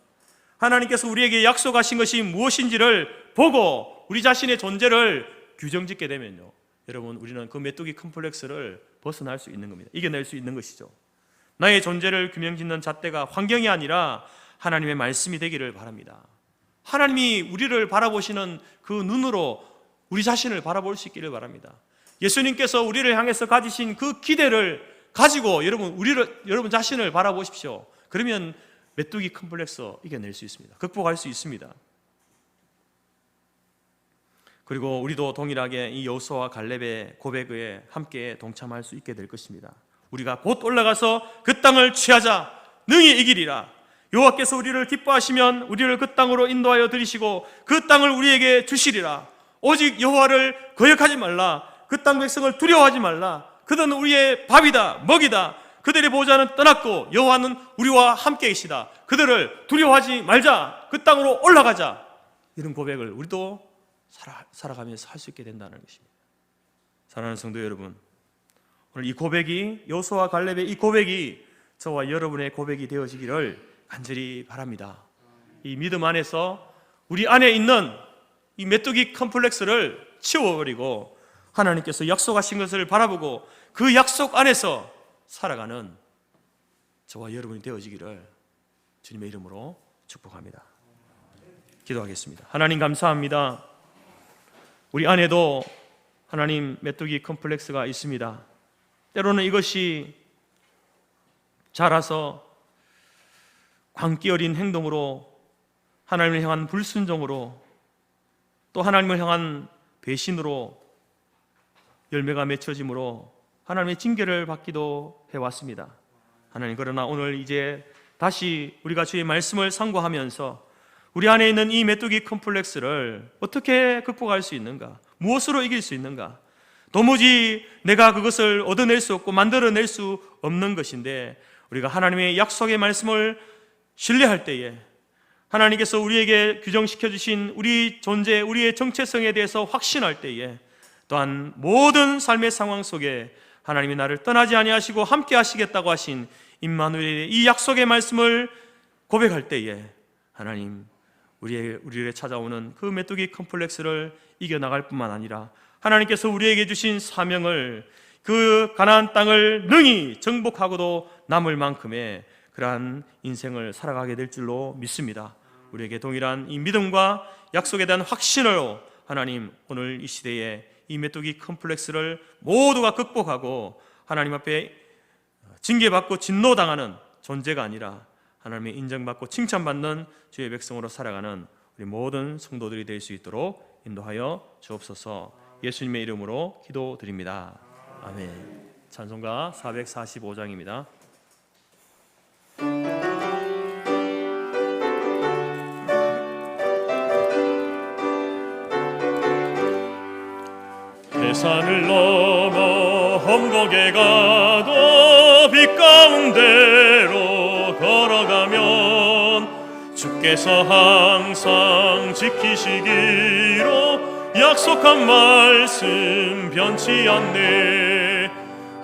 하나님께서 우리에게 약속하신 것이 무엇인지를 보고 우리 자신의 존재를 규정짓게 되면요, 여러분, 우리는 그 메뚜기 컴플렉스를 벗어날 수 있는 겁니다. 이겨낼 수 있는 것이죠. 나의 존재를 규명짓는 잣대가 환경이 아니라 하나님의 말씀이 되기를 바랍니다. 하나님이 우리를 바라보시는 그 눈으로 우리 자신을 바라볼 수 있기를 바랍니다. 예수님께서 우리를 향해서 가지신 그 기대를 가지고 여러분 자신을 바라보십시오. 그러면 메뚜기 컴플렉스 이겨낼 수 있습니다. 극복할 수 있습니다. 그리고 우리도 동일하게 이 여호수아와 갈렙의 고백에 함께 동참할 수 있게 될 것입니다. 우리가 곧 올라가서 그 땅을 취하자, 능히 이기리라. 여호와께서 우리를 기뻐하시면 우리를 그 땅으로 인도하여 들이시고 그 땅을 우리에게 주시리라. 오직 여호와를 거역하지 말라. 그 땅 백성을 두려워하지 말라. 그들은 우리의 밥이다, 먹이다. 그들의 보호자는 떠났고 여호와는 우리와 함께 계시다. 그들을 두려워하지 말자. 그 땅으로 올라가자. 이런 고백을 우리도 살아가면서 할 수 있게 된다는 것입니다. 사랑하는 성도 여러분, 오늘 이 고백이, 여호수아와 갈렙의 이 고백이 저와 여러분의 고백이 되어지기를 간절히 바랍니다. 이 믿음 안에서 우리 안에 있는 이 메뚜기 컴플렉스를 치워버리고 하나님께서 약속하신 것을 바라보고 그 약속 안에서 살아가는 저와 여러분이 되어지기를 주님의 이름으로 축복합니다. 기도하겠습니다. 하나님 감사합니다. 우리 안에도 하나님 메뚜기 컴플렉스가 있습니다. 때로는 이것이 자라서 광기 어린 행동으로, 하나님을 향한 불순종으로, 또 하나님을 향한 배신으로 열매가 맺혀짐으로 하나님의 징계를 받기도 해왔습니다. 하나님, 그러나 오늘 이제 다시 우리가 주의 말씀을 상고하면서 우리 안에 있는 이 메뚜기 컴플렉스를 어떻게 극복할 수 있는가? 무엇으로 이길 수 있는가? 도무지 내가 그것을 얻어낼 수 없고 만들어낼 수 없는 것인데, 우리가 하나님의 약속의 말씀을 신뢰할 때에, 하나님께서 우리에게 규정시켜 주신 우리 존재, 우리의 정체성에 대해서 확신할 때에, 또한 모든 삶의 상황 속에 하나님이 나를 떠나지 아니하시고 함께 하시겠다고 하신 임마누엘의 이 약속의 말씀을 고백할 때에 하나님, 우리를 찾아오는 그 메뚜기 컴플렉스를 이겨나갈 뿐만 아니라 하나님께서 우리에게 주신 사명을, 그 가나안 땅을 능히 정복하고도 남을 만큼의 그러한 인생을 살아가게 될 줄로 믿습니다. 우리에게 동일한 이 믿음과 약속에 대한 확신으로 하나님, 오늘 이 시대에 이 메뚜기 컴플렉스를 모두가 극복하고 하나님 앞에 징계받고 진노당하는 존재가 아니라 하나님의 인정받고 칭찬받는 주의 백성으로 살아가는 우리 모든 성도들이 될 수 있도록 인도하여 주옵소서. 예수님의 이름으로 기도드립니다. 아멘. 찬송가 445장입니다. 해산을 넘어 험곡에 가도 빛 가운데로 걸어가면 주께서 항상 지키시기로 약속한 말씀 변치 않네.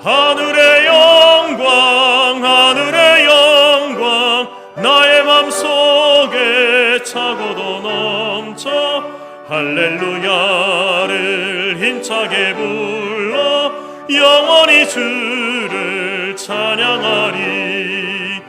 하늘의 영광, 하늘의 영광, 나의 맘속에 차고도 넘쳐 할렐루야를 힘차게 불러 영원히 주를 찬양하리.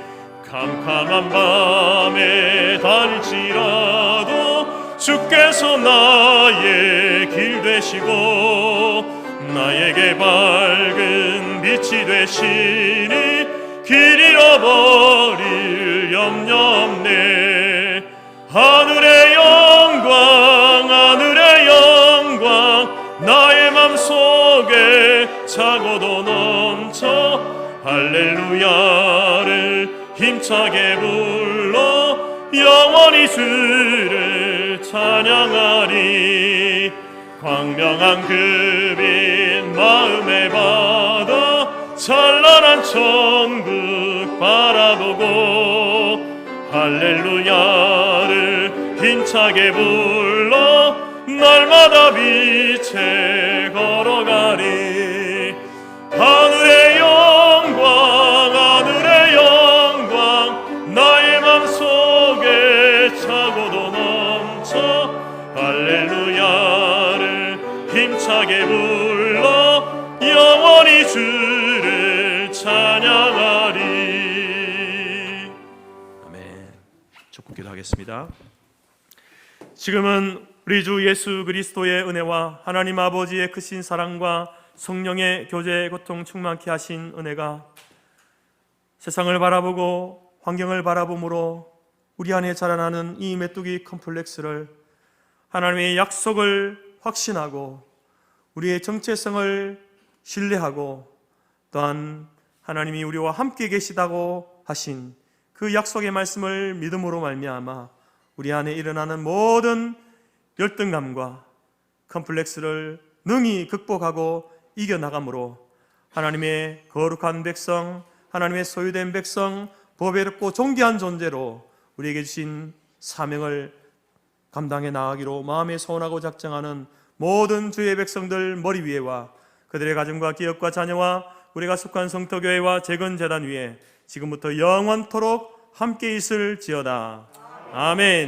캄캄한 밤에 다닐지라도 주께서 나의 길 되시고 나에게 밝은 빛이 되시니 길 잃어버릴 염려 없네. 하늘의 영광, 하늘의 영광, 나의 맘속에 차고도 넘쳐 할렐루야를 힘차게 불러 영원히 주를 찬양하리. 광명한 그 빛 마음에 받아 찬란한 천국 바라보고 할렐루야를 힘차게 불러 날마다 빛에 걸어가리. 하늘의 영광, 힘차게 불러 영원히 주를 찬양하리. 아멘. 축복 기도하겠습니다. 지금은 우리 주 예수 그리스도의 은혜와 하나님 아버지의 크신 사랑과 성령의 교제 고통 충만케 하신 은혜가 세상을 바라보고 환경을 바라봄으로 우리 안에 자라나는 이 메뚜기 컴플렉스를 하나님의 약속을 확신하고 우리의 정체성을 신뢰하고 또한 하나님이 우리와 함께 계시다고 하신 그 약속의 말씀을 믿음으로 말미암아 우리 안에 일어나는 모든 열등감과 컴플렉스를 능히 극복하고 이겨나가므로 하나님의 거룩한 백성, 하나님의 소유된 백성, 보배롭고 존귀한 존재로 우리에게 주신 사명을 감당해 나가기로 마음에 소원하고 작정하는 모든 주의 백성들 머리 위에와 그들의 가정과 기업과 자녀와 우리가 속한 성토교회와 재건재단 위에 지금부터 영원토록 함께 있을지어다. 아멘.